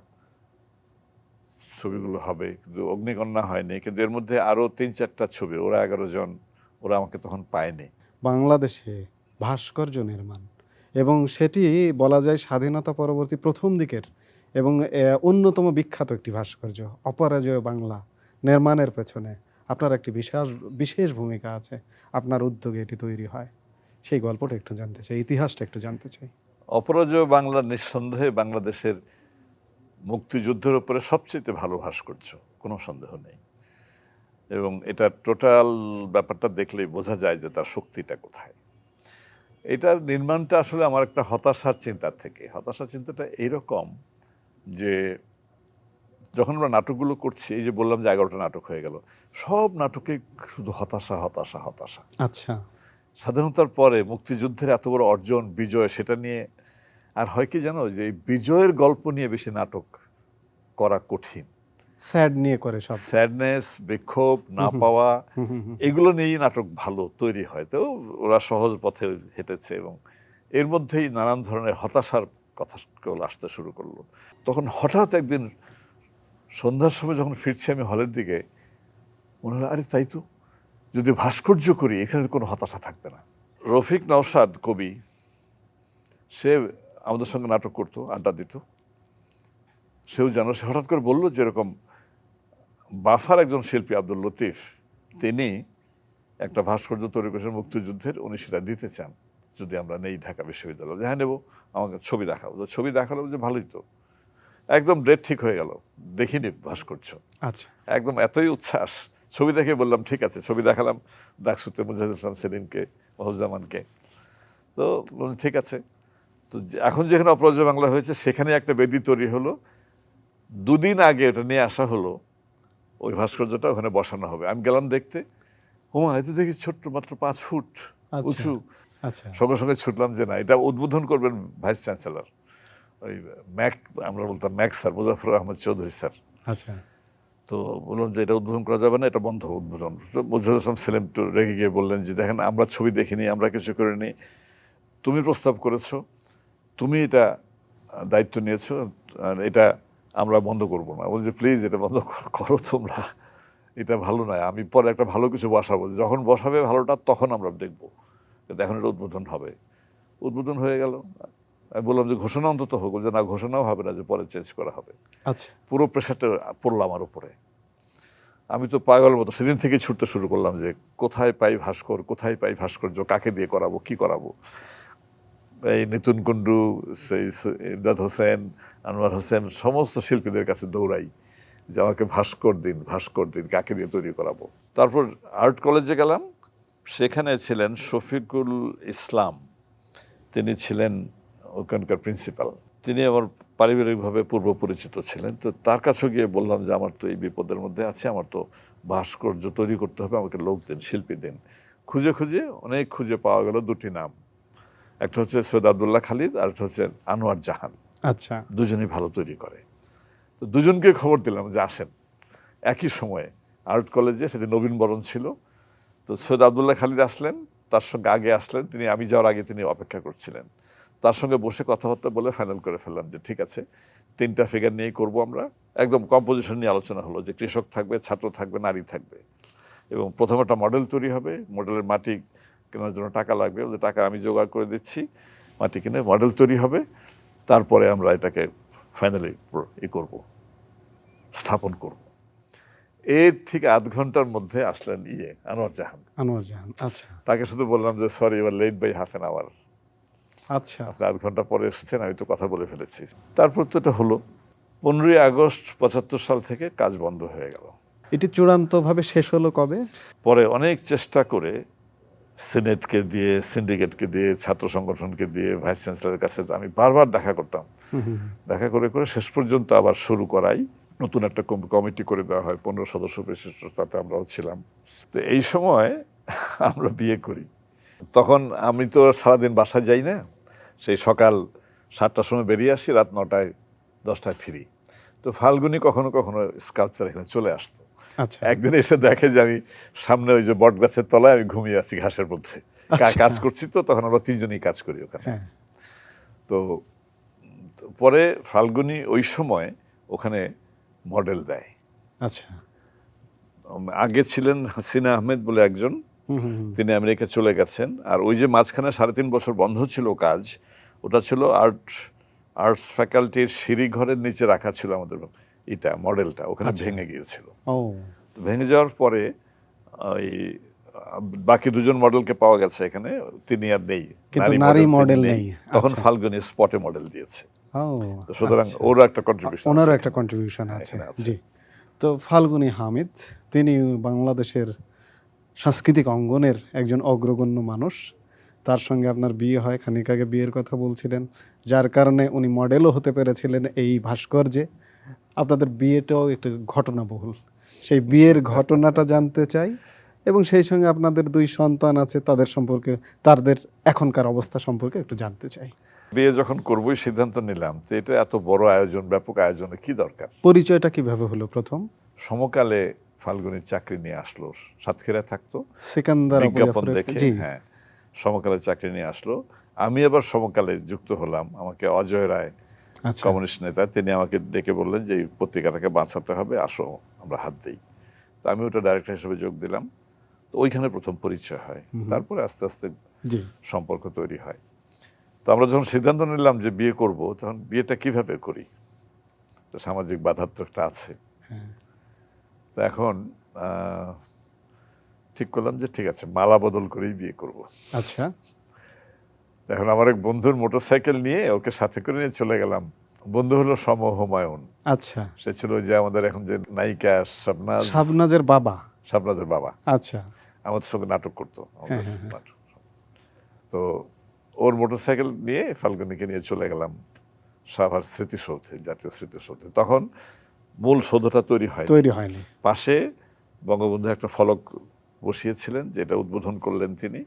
ছবিগুলো হবে, কিন্তু অগ্নিকন্যা হয়নি। কিন্তু এর মধ্যে আরো 3-4টা ছবি, ওরা 11 জন, ওরা আমাকে তখন পায়নি। বাংলাদেশে ভাস্কর্য নির্মাণ, এবং সেটি বলা যায় স্বাধীনতা পরবর্তী প্রথম দিকের এবং অন্যতম বিখ্যাত একটি ভাস্কর্য অপরাজেয় বাংলা নির্মাণের পেছনে আপনার একটি বিশেষ ভূমিকা আছে। আপনার উদ্যোগে এটি তৈরি হয়, সেই গল্পটা একটু জানতে চাই, ইতিহাসটা একটু জানতে চাই। অপরাজেয় বাংলা নিঃসন্দেহে বাংলাদেশের মুক্তিযুদ্ধের উপরে সবচেয়ে ভালো ভাস্কর্য, কোনো সন্দেহ নেই। এবং এটা টোটাল ব্যাপারটা দেখলেই বোঝা যায় যে তার শক্তিটা কোথায়। এটার নির্মাণটা আসলে আমার একটা হতাশার চিন্তা থেকে, হতাশার চিন্তাটা এইরকম যে যখন আমরা নাটকগুলো করছি, এই যে বললাম যে 11টা নাটক হয়ে গেল, সব নাটকে শুধু হতাশা হতাশা হতাশা। আচ্ছা, স্বাধীনতার পরে মুক্তিযুদ্ধের এত বড় অর্জন, বিজয়, সেটা নিয়ে আর হয় কি জানো, যে এই বিজয়ের গল্প নিয়ে বেশি নাটক করা কঠিন। স্যাড নিয়ে করে সব। স্যাডনেস, বিক্ষোভ, না পাওয়া, এগুলো নিয়েই নাটক ভালো তৈরি হয়। তো ওরা সহজ পথে হেঁটেছে এবং এর মধ্যেই নানান ধরনের হতাশার কথা আসতে শুরু করলো। তখন হঠাৎ একদিন সন্ধ্যার সময় যখন ফিরছি আমি হলের দিকে, মনে হলো আরে তাই তো, যদি ভাস্কর্য করি এখানে কোনো হতাশা থাকবে না। রফিক নওশাদ কবি, সে আমাদের সঙ্গে নাটক করতো, আড্ডা দিত। সেও জানো, সে হঠাৎ করে বললো যে এরকম বাফার একজন শিল্পী আব্দুল লতিফ, তিনি একটা ভাস্কর্য তৈরি করেছেন মুক্তিযুদ্ধের, উনি সেটা দিতে চান যদি আমরা নেই ঢাকা বিশ্ববিদ্যালয়। হ্যাঁ নেবো, আমাকে ছবি দেখাবো। ছবি দেখালো যে ভালোই তো, একদম ডেট ঠিক হয়ে গেল, দেখিনি ভাস্কর্য। আচ্ছা, একদম এতই উচ্ছ্বাস, ছবি দেখে বললাম ঠিক আছে। ছবি দেখালাম ডাকসুতে মুজাহিদুল ইসলাম সেলিমকে, মহুজ্জামানকে। তো বললাম ঠিক আছে। তো এখন যেখানে অপরাজয় বাংলা হয়েছে সেখানে একটা বেদি তৈরি হলো। দুদিন আগে এটা নিয়ে আসা হলো, ওই ভাস্কর্যটা ওখানে বসানো হবে। আমি গেলাম দেখতে, হুমা এতে দেখি ছোট্ট মাত্র 5 ফুট উঁচু। আচ্ছা, সঙ্গে সঙ্গে ছুটলাম যে না, এটা উদ্বোধন করবেন ভাইস চ্যান্সেলর, ওই ম্যাক, আমরা বলতাম Mac sir, Muzaffar Ahmad Chowdhury sir. আচ্ছা, তো বললাম যে এটা উদ্বোধন করা যাবে না, এটা বন্ধ উদ্বোধন। মুজাহিদুল ইসলাম সেলিম তো রেগে গিয়ে বললেন যে দেখেন আমরা ছবি দেখিনি, আমরা কিছু করিনি, তুমি প্রস্তাব করেছো, তুমি এটা দায়িত্ব নিয়েছো, আর এটা আমরা বন্ধ করবো না। বলছি প্লিজ এটা বন্ধ করো তোমরা, এটা ভালো নয়, আমি পরে একটা ভালো কিছু বসাবো, যখন বসাবে ভালোটা তখন আমরা দেখবো, কিন্তু এখন এটা উদ্বোধন হবে। উদ্বোধন হয়ে গেল। আমি বললাম যে ঘোষণা অন্তত হোক, যে না ঘোষণাও হবে না, যে পরে চেঞ্জ করা হবে। আচ্ছা, পুরো প্রেশারটা পড়লো আমার উপরে। আমি তো পাগলের মতো সেদিন থেকে ছুটতে শুরু করলাম যে কোথায় পাই ভাস্কর, কোথায় পাই ভাস্কর্য, কাকে দিয়ে করাবো, কি করাবো। এই নিতুন কুণ্ডু, সেই ইমদাদ হোসেন, আনোয়ার হোসেন, সমস্ত শিল্পীদের কাছে দৌড়াই যে আমাকে ভাস্কর দিন, ভাস্কর দিন, কাকে দিয়ে তৈরি করাবো। তারপর আর্ট কলেজে গেলাম, সেখানে ছিলেন শফিকুল ইসলাম, তিনি ছিলেন ওখানকার প্রিন্সিপাল। তিনি আমার পারিবারিকভাবে পূর্ব পরিচিত ছিলেন। তো তার কাছে গিয়ে বললাম যে আমার তো এই বিপদের মধ্যে আছে, আমার তো ভাস্কর্য তৈরি করতে হবে, আমাকে লোক দিন, শিল্পী দিন। খুঁজে খুঁজে অনেক খুঁজে পাওয়া গেল দুটি নাম, একটা হচ্ছে সৈয়দ আবদুল্লাহ খালিদ, আর একটা হচ্ছে আনোয়ার জাহান। আচ্ছা, দুজনেই ভালো তৈরি করে। তো দুজনকে খবর দিলাম যে আসেন একই সময়ে আর্ট কলেজে, সেদিন নবীনবরণ ছিল। তো সৈয়দ আবদুল্লাহ খালিদ আসলেন, তার সঙ্গে আগে আসলেন তিনি, আমি যাওয়ার আগে তিনি অপেক্ষা করছিলেন। তার সঙ্গে বসে কথাবার্তা বলে ফাইনাল করে ফেললাম যে ঠিক আছে, 3টা ফিগার নিয়েই করবো আমরা। একদম কম্পোজিশন নিয়ে আলোচনা হলো যে কৃষক থাকবে, ছাত্র থাকবে, নারী থাকবে, এবং প্রথমে একটা মডেল তৈরি হবে। মডেলের মাটি কেনার জন্য টাকা লাগবে, ওদের টাকা আমি জোগাড় করে দিচ্ছি, মাটি কিনে মডেল তৈরি হবে, তারপরে আমরা এটাকে ফাইনালি করব, স্থাপন করব। এর ঠিক আধ ঘন্টার মধ্যে আসলেন আনোয়ার জাহান। আনোয়ার জাহান, আচ্ছা, তাকে শুধু বললাম যে sorry, you are late by half an hour, আচ্ছা, আপনি আধ ঘন্টা পরে এসেছেন, আমি তো কথা বলে ফেলেছি। তারপর তো এটা হলো 15ই আগস্ট 75 সাল থেকে কাজ বন্ধ হয়ে গেল। এটি চূড়ান্তভাবে শেষ হলো কবে? পরে অনেক চেষ্টা করে সিনেটকে দিয়ে, সিন্ডিকেটকে দিয়ে, ছাত্র সংগঠনকে দিয়ে, ভাইস চ্যান্সেলরের কাছে আমি বারবার দেখা করতাম। দেখা করে করে শেষ পর্যন্ত আবার শুরু করাই, নতুন একটা কমিটি করে দেওয়া হয়, 15 সদস্য বিশিষ্ট, তাতে আমরাও ছিলাম। তো এই সময় আমরা বিয়ে করি। তখন আমি তো সারাদিন বাসায় যাই না, সেই সকাল 7টার সময় বেরিয়ে আসি, রাত 9টায় 10টায় ফিরি। তো ফাল্গুনি কখনো কখনো স্কাল্পচার এখানে চলে আসতো। আচ্ছা, একদিন এসে দেখে যে আমি সামনে ওই যে বট গাছের তলায় আমি ঘুমিয়ে আছি ঘাসের মধ্যে, কাজ করছি। তো তখন আমরা 3জনই কাজ করি ওখানে। হ্যাঁ, তো পরে ফাল্গুনি ওই সময় ওখানে মডেল দেয়। আচ্ছা, আগে ছিলেন হাসিনা আহমেদ বলে একজন, তিনি আমেরিকা চলে গেছেন। আর ওই যে মাঝখানে 3.5 বছর বন্ধ ছিল কাজ, ওটা ছিল আর্টস ফ্যাকাল্টির সিঁড়ি ঘরের নিচে রাখা ছিল আমাদের এটা মডেলটা, ওখানে ভেঙে গিয়েছিল। ভেঙে যাওয়ার পরে ওই বাকি 2জন মডেলকে পাওয়া গেছে এখানে, তিনি আর নেই, কিন্তু নারী মডেল নেই। তখন ফাল্গুনি স্পটে মডেল দিয়েছে। তো সুতরাং ওরও একটা কন্ট্রিবিউশন, ওনারও একটা কন্ট্রিবিউশন আছে। জি। তো ফাল্গুনী হামিদ, তিনি বাংলাদেশের সাংস্কৃতিক অঙ্গনের একজন অগ্রগণ্য মানুষ। তার সঙ্গে আপনার বিয়ে হয়, খানিক আগে বিয়ের কথা বলছিলেন, যার কারণে উনি মডেলও হতে পেরেছিলেন এই ভাস্কর্যে। আপনাদের বিয়েটাও একটু ঘটনাবহুল, সেই বিয়ের ঘটনাটা জানতে চাই, এবং সেই সঙ্গে আপনাদের 2 সন্তান আছে, তাদের সম্পর্কে, তাদের এখনকার অবস্থা সম্পর্কে একটু জানতে চাই। বিয়ে যখন করবোই সিদ্ধান্ত নিলাম, তো এটা এত বড় আয়োজন, ব্যাপক আয়োজনে কি দরকার। পরিচয়টা কিভাবে হলো প্রথম? সমকালে ফাল্গুনির চাকরি নিয়ে আসলো, সাতক্ষীরায় থাকতো, সিকান্দার আবু বিজ্ঞাপন জাফরের- দেখে, জি, হ্যাঁ, সমকালে চাকরি নিয়ে আসলো। আমি আবার সমকালে যুক্ত হলাম। আমাকে অজয় রায়, আচ্ছা, কমিউনিস্ট নেতা, তিনি আমাকে ডেকে বললেন যে এই পত্রিকাটাকে বাঁচাতে হবে, আসো আমরা হাত দিই। তো আমি ওটা ডাইরেক্টর হিসেবে যোগ দিলাম। তো ওইখানে প্রথম পরিচয় হয়, তারপরে আস্তে আস্তে জি, সম্পর্ক তৈরি হয়। তো আমরা যখন সিদ্ধান্ত নিলাম যে বিয়ে করব, তখন বিয়েটা কিভাবে করি, তো সামাজিক বাধার তো একটা আছে। হ্যাঁ, তো এখন ঠিক করলাম যে ঠিক আছে, মালা বদল করেই বিয়ে করব। আচ্ছা, এখন আমার এক বন্ধুর মোটরসাইকেল নিয়ে ওকে সাথে করে নিয়ে চলে গেলাম। বন্ধু হলো সম হুমায়ুন। আচ্ছা, সে ছিল ওই যে আমাদের এখন যে নায়িকা শাবনাজ, শাবনাজের বাবা। শাবনাজের বাবা, আচ্ছা, আমাদের সঙ্গে নাটক করতো আমাদের হ্যাঁ, হ্যাঁ। নাটক। তো ওর মোটরসাইকেল নিয়ে ফাল্গুনিকে নিয়ে চলে গেলাম সাভার স্মৃতিসৌধে, জাতীয় স্মৃতিসৌধে। তখন মূল সৌধটা তৈরি হয়, তৈরি হয়নি। পাশে বঙ্গবন্ধু একটা ফলক বসিয়েছিলেন, যেটা উদ্বোধন করলেন তিনি।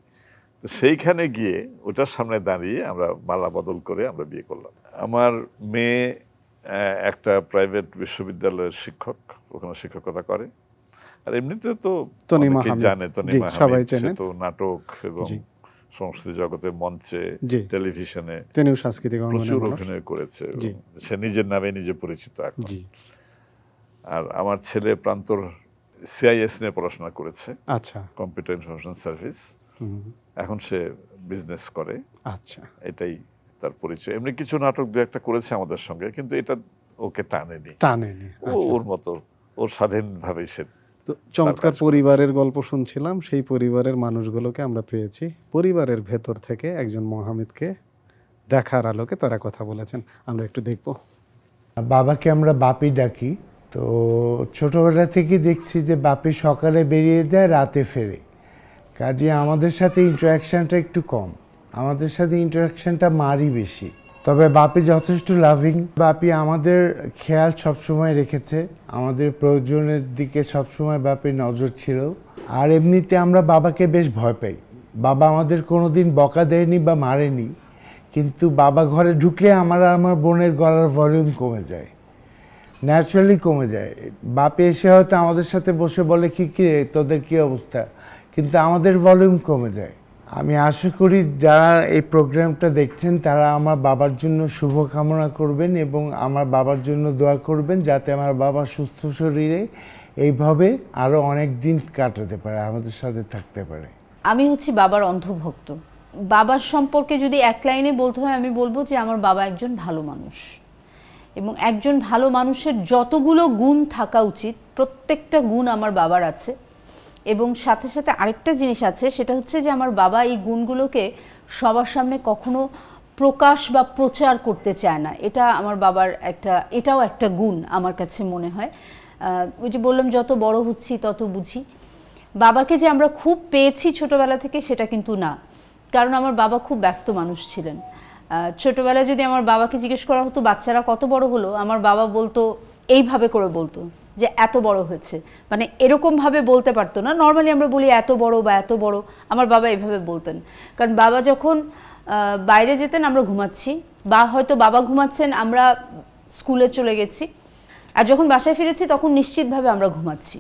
তো সেইখানে গিয়ে ওটার সামনে দাঁড়িয়ে আমরা মালা বদল করে আমরা বিয়ে করলাম। আমার মেয়ে একটা প্রাইভেট বিশ্ববিদ্যালয়ের শিক্ষক, ওখানে শিক্ষকতা করে। আর এমনিতে তো তনিমা অনেকেই হামিদ। জানে, জি, তনিমা সবাই হামিদ, সে চেনেন। তো নাটক এবং জি, সংস্কৃতি জগতে, মঞ্চে, জি, টেলিভিশনে তিনিও সাংস্কৃতিক অঙ্গনের প্রচুর মানুষ। অভিনয় করেছে এবং জি, সে নিজের নামে নিজে পরিচিত এখন। জি, আর আমার ছেলে প্রান্তর সিআইএস নিয়ে পড়াশোনা করেছে, আচ্ছা, কম্পিউটার ইনফরমেশন সার্ভিস। হুম, এখন সে বিজনেস করে, আচ্ছা, এটাই তার পরিচয়। এমনি কিছু নাটক দু একটা করেছে আমাদের সঙ্গে, কিন্তু এটা ওকে টানেনি। টানেনি। ও আচ্ছা, ওর মতো, ওর স্বাধীনভাবেই সে। তো চমৎকার কাজ করেছে। পরিবারের গল্প শুনছিলাম, সেই পরিবারের মানুষগুলোকে আমরা পেয়েছি। পরিবারের ভেতর থেকে একজন মোহামিদকে দেখার আলোকে তারা কথা বলেছেন, আমরা একটু দেখব। বাবাকে আমরা বাপি ডাকি। তো ছোটবেলা থেকে দেখছি যে বাপি সকালে বেরিয়ে যায়, রাতে ফেরে। কাজে আমাদের সাথে ইন্টারাকশানটা একটু কম, আমাদের সাথে ইন্টারাকশানটা মারই বেশি। তবে বাপি যথেষ্ট লাভিং। বাপি আমাদের খেয়াল সবসময় রেখেছে, আমাদের প্রয়োজনের দিকে সবসময় বাপির নজর ছিল। আর এমনিতে আমরা বাবাকে বেশ ভয় পাই। বাবা আমাদের কোনোদিন বকা দেয়নি বা মারেনি, কিন্তু বাবা ঘরে ঢুকলে আমার আর আমার বোনের গলার ভলিউম কমে যায়, ন্যাচারালি কমে যায়। বাপে এসে হয়তো আমাদের সাথে বসে বলে কি রে তোদের কী অবস্থা, কিন্তু আমাদের ভলিউম কমে যায়। আমি আশা করি যারা এই প্রোগ্রামটা দেখছেন তারা আমার বাবার জন্য শুভকামনা করবেন এবং আমার বাবার জন্য দোয়া করবেন, যাতে আমার বাবা সুস্থ শরীরে এইভাবে আরও অনেক দিন কাটাতে পারে, আমাদের সাথে থাকতে পারে। আমি হচ্ছি বাবার অন্ধভক্ত। বাবার সম্পর্কে যদি এক লাইনে বলতে হয়, আমি বলবো যে আমার বাবা একজন ভালো মানুষ, এবং একজন ভালো মানুষের যতগুলো গুণ থাকা উচিত প্রত্যেকটা গুণ আমার বাবার আছে। এবং সাথে সাথে আরেকটা জিনিস আছে, সেটা হচ্ছে যে আমার বাবা এই গুণগুলোকে সবার সামনে কখনো প্রকাশ বা প্রচার করতে চায় না। এটা আমার বাবার এটাও একটা গুণ আমার কাছে মনে হয়। ওই যে বললাম, যত বড় হচ্ছি তত বুঝি। বাবাকে যে আমরা খুব পেয়েছি ছোটবেলা থেকে, সেটা কিন্তু না, কারণ আমার বাবা খুব ব্যস্ত মানুষ ছিলেন। ছোটবেলায় যদি আমার বাবাকে জিজ্ঞেস করা হতো বাচ্চারা কত বড় হলো, আমার বাবা বলতো, এইভাবে করে বলতো যে এত বড় হয়েছে, মানে এরকমভাবে বলতে পারতো না। নর্মালি আমরা বলি এত বড় বা এত বড়, আমার বাবা এইভাবে বলতেন। কারণ বাবা যখন বাইরে যেতেন আমরা ঘুমাচ্ছি, বা হয়তো বাবা ঘুমাচ্ছেন আমরা স্কুলে চলে গেছি, আর যখন বাসায় ফিরেছি তখন নিশ্চিতভাবে আমরা ঘুমাচ্ছি।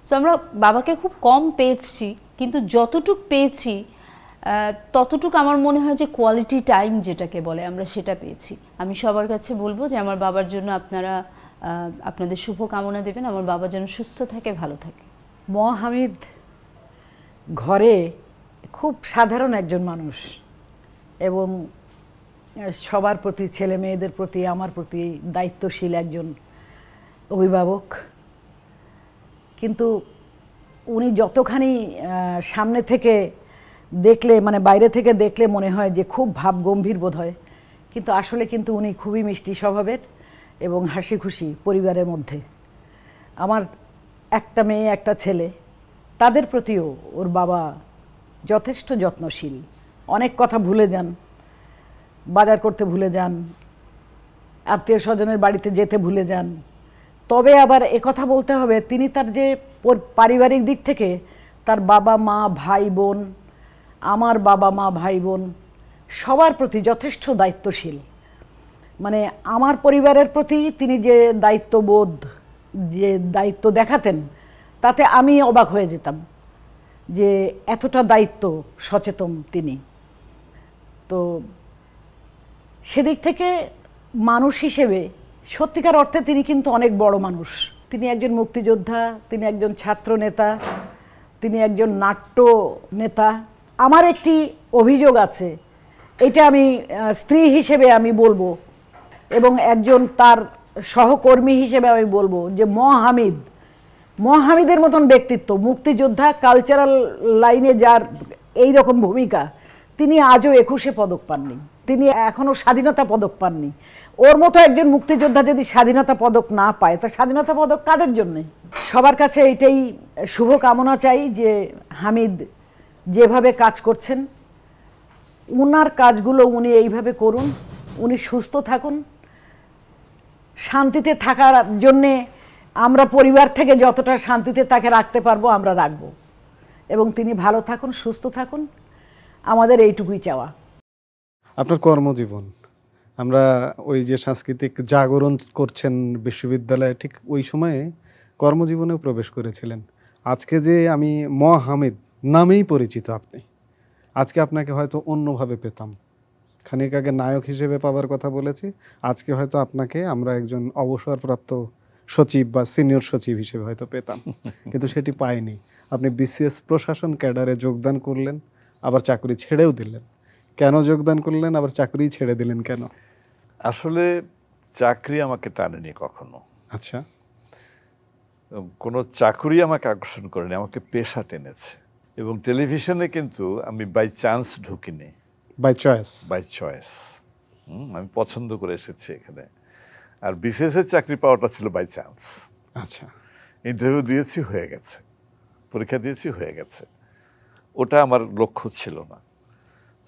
সো আমরা বাবাকে খুব কম পেয়েছি, কিন্তু যতটুক পেয়েছি ততটুকু আমার মনে হয় যে কোয়ালিটি টাইম যেটাকে বলে, আমরা সেটা পেয়েছি। আমি সবার কাছে বলবো যে আমার বাবার জন্য আপনারা আপনাদের শুভ কামনা দেবেন, আমার বাবা যেন সুস্থ থাকে, ভালো থাকে। হামিদ ঘরে খুব সাধারণ একজন মানুষ, এবং সবার প্রতি, ছেলে মেয়েদের প্রতি, আমার প্রতি দায়িত্বশীল একজন অভিভাবক। কিন্তু উনি যতখানি সামনে থেকে দেখলে, মানে বাইরে থেকে দেখলে মনে হয় যে খুব ভাবগম্ভীর বোধ হয়, কিন্তু আসলে কিন্তু উনি খুবই মিষ্টি স্বভাবের এবং হাসি খুশি পরিবারের মধ্যে। আমার একটা মেয়ে, একটা ছেলে, তাদের প্রতিও ওর বাবা যথেষ্ট যত্নশীল। অনেক কথা ভুলে যান, বাজার করতে ভুলে যান, আত্মীয় স্বজনের বাড়িতে যেতে ভুলে যান। তবে আবার একথা বলতে হবে, তিনি তার যে পারিবারিক দিক থেকে তার বাবা মা ভাই বোন, আমার বাবা মা ভাই বোন, সবার প্রতি যথেষ্ট দায়িত্বশীল। মানে আমার পরিবারের প্রতি তিনি যে দায়িত্ববোধ, যে দায়িত্ব দেখাতেন, তাতে আমি অবাক হয়ে যেতাম যে এতটা দায়িত্ব সচেতন তিনি। তো সেদিক থেকে মানুষ হিসেবে সত্যিকার অর্থে তিনি কিন্তু অনেক বড় মানুষ। তিনি একজন মুক্তিযোদ্ধা, তিনি একজন ছাত্র নেতা, তিনি একজন নাট্য নেতা। আমার একটি অভিযোগ আছে, এটা আমি স্ত্রী হিসেবে আমি বলবো এবং একজন তার সহকর্মী হিসেবে আমি বলবো যে হামিদের মতন ব্যক্তিত্ব, মুক্তিযোদ্ধা, কালচারাল লাইনে যার এই রকম ভূমিকা, তিনি আজও 21শে পদক পাননি, তিনি এখনও স্বাধীনতা পদক পাননি। ওর মতো একজন মুক্তিযোদ্ধা যদি স্বাধীনতা পদক না পায়, তা স্বাধীনতা পদক কাদের জন্যে? সবার কাছে এটাই শুভকামনা চাই যে হামিদ যেভাবে কাজ করছেন, উনার কাজগুলো উনি এইভাবে করুন, উনি সুস্থ থাকুন, শান্তিতে থাকার জন্যে আমরা পরিবার থেকে যতটা শান্তিতে তাকে রাখতে পারবো আমরা রাখবো, এবং তিনি ভালো থাকুন, সুস্থ থাকুন, আমাদের এইটুকুই চাওয়া। আপনার কর্মজীবন, আমরা ওই যে সাংস্কৃতিক জাগরণ করছেন বিশ্ববিদ্যালয়ে, ঠিক ওই সময়ে কর্মজীবনেও প্রবেশ করেছিলেন। আজকে যে আমি হামিদ নামেই পরিচিত আপনি, আজকে আপনাকে হয়তো অন্যভাবে পেতাম। খানিক আগে নায়ক হিসেবে পাওয়ার কথা বলেছি, আজকে হয়তো আপনাকে আমরা একজন অবসরপ্রাপ্ত সচিব বা সিনিয়র সচিব হিসেবে হয়তো পেতাম, কিন্তু সেটি পাইনি। আপনি বিসিএস প্রশাসন ক্যাডারে যোগদান করলেন, আবার চাকরি ছেড়েও দিলেন। কেন যোগদান করলেন, আবার চাকরি ছেড়ে দিলেন কেন? আসলে চাকরি আমাকে টানেনি কখনো। আচ্ছা, কোনো চাকরি আমাকে আকর্ষণ করেনি, আমাকে পেশা টেনেছে। এবং টেলিভিশনে কিন্তু আমি বাই চান্স ঢুকিনি, বাই চয়েস। By choice. আমি পছন্দ করে এসেছি এখানে। আর বিসিএস এর চাকরি পাওয়াটা ছিল বাই চান্স। আচ্ছা, ইন্টারভিউ দিয়েছি, হয়ে গেছে, পরীক্ষা দিয়েছি, হয়ে গেছে। ওটা আমার লক্ষ্য ছিল না।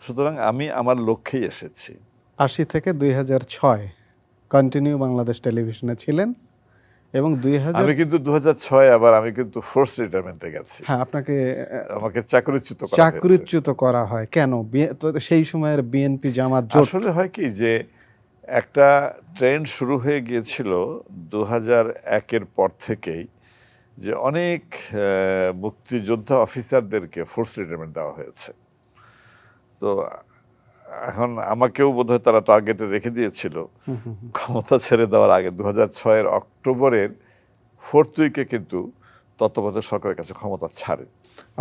সুতরাং আমি আমার লক্ষ্যেই এসেছি। 80 থেকে 2006 কন্টিনিউ বাংলাদেশ টেলিভিশনে ছিলেন, এবং 2000 আমি কিন্তু 2006 আবার আমি কিন্তু ফোর্স রিটায়ারমেন্টে গেছি। হ্যাঁ, আপনাকে আমাকে চাকরিচ্যুত করা হয়েছে। চাকরিচ্যুত করা হয় কেন? তো সেই সময়ের বিএনপি জামাত জোট। আসলে হয় কি যে একটা ট্রেন্ড শুরু হয়ে গিয়েছিল 2001-এর পর থেকেই, যে অনেক মুক্তিযোদ্ধা অফিসারদেরকে ফোর্স রিটায়ারমেন্ট দেওয়া হয়েছে। তো এখন আমাকেও বোধহয় তারা টার্গেটে রেখে দিয়েছিল ক্ষমতা ছেড়ে দেওয়ার আগে। 2006-এর অক্টোবরের 4th উইকে কিন্তু তত্ত্বাবধায়ক সরকারের কাছে ক্ষমতা ছাড়ে।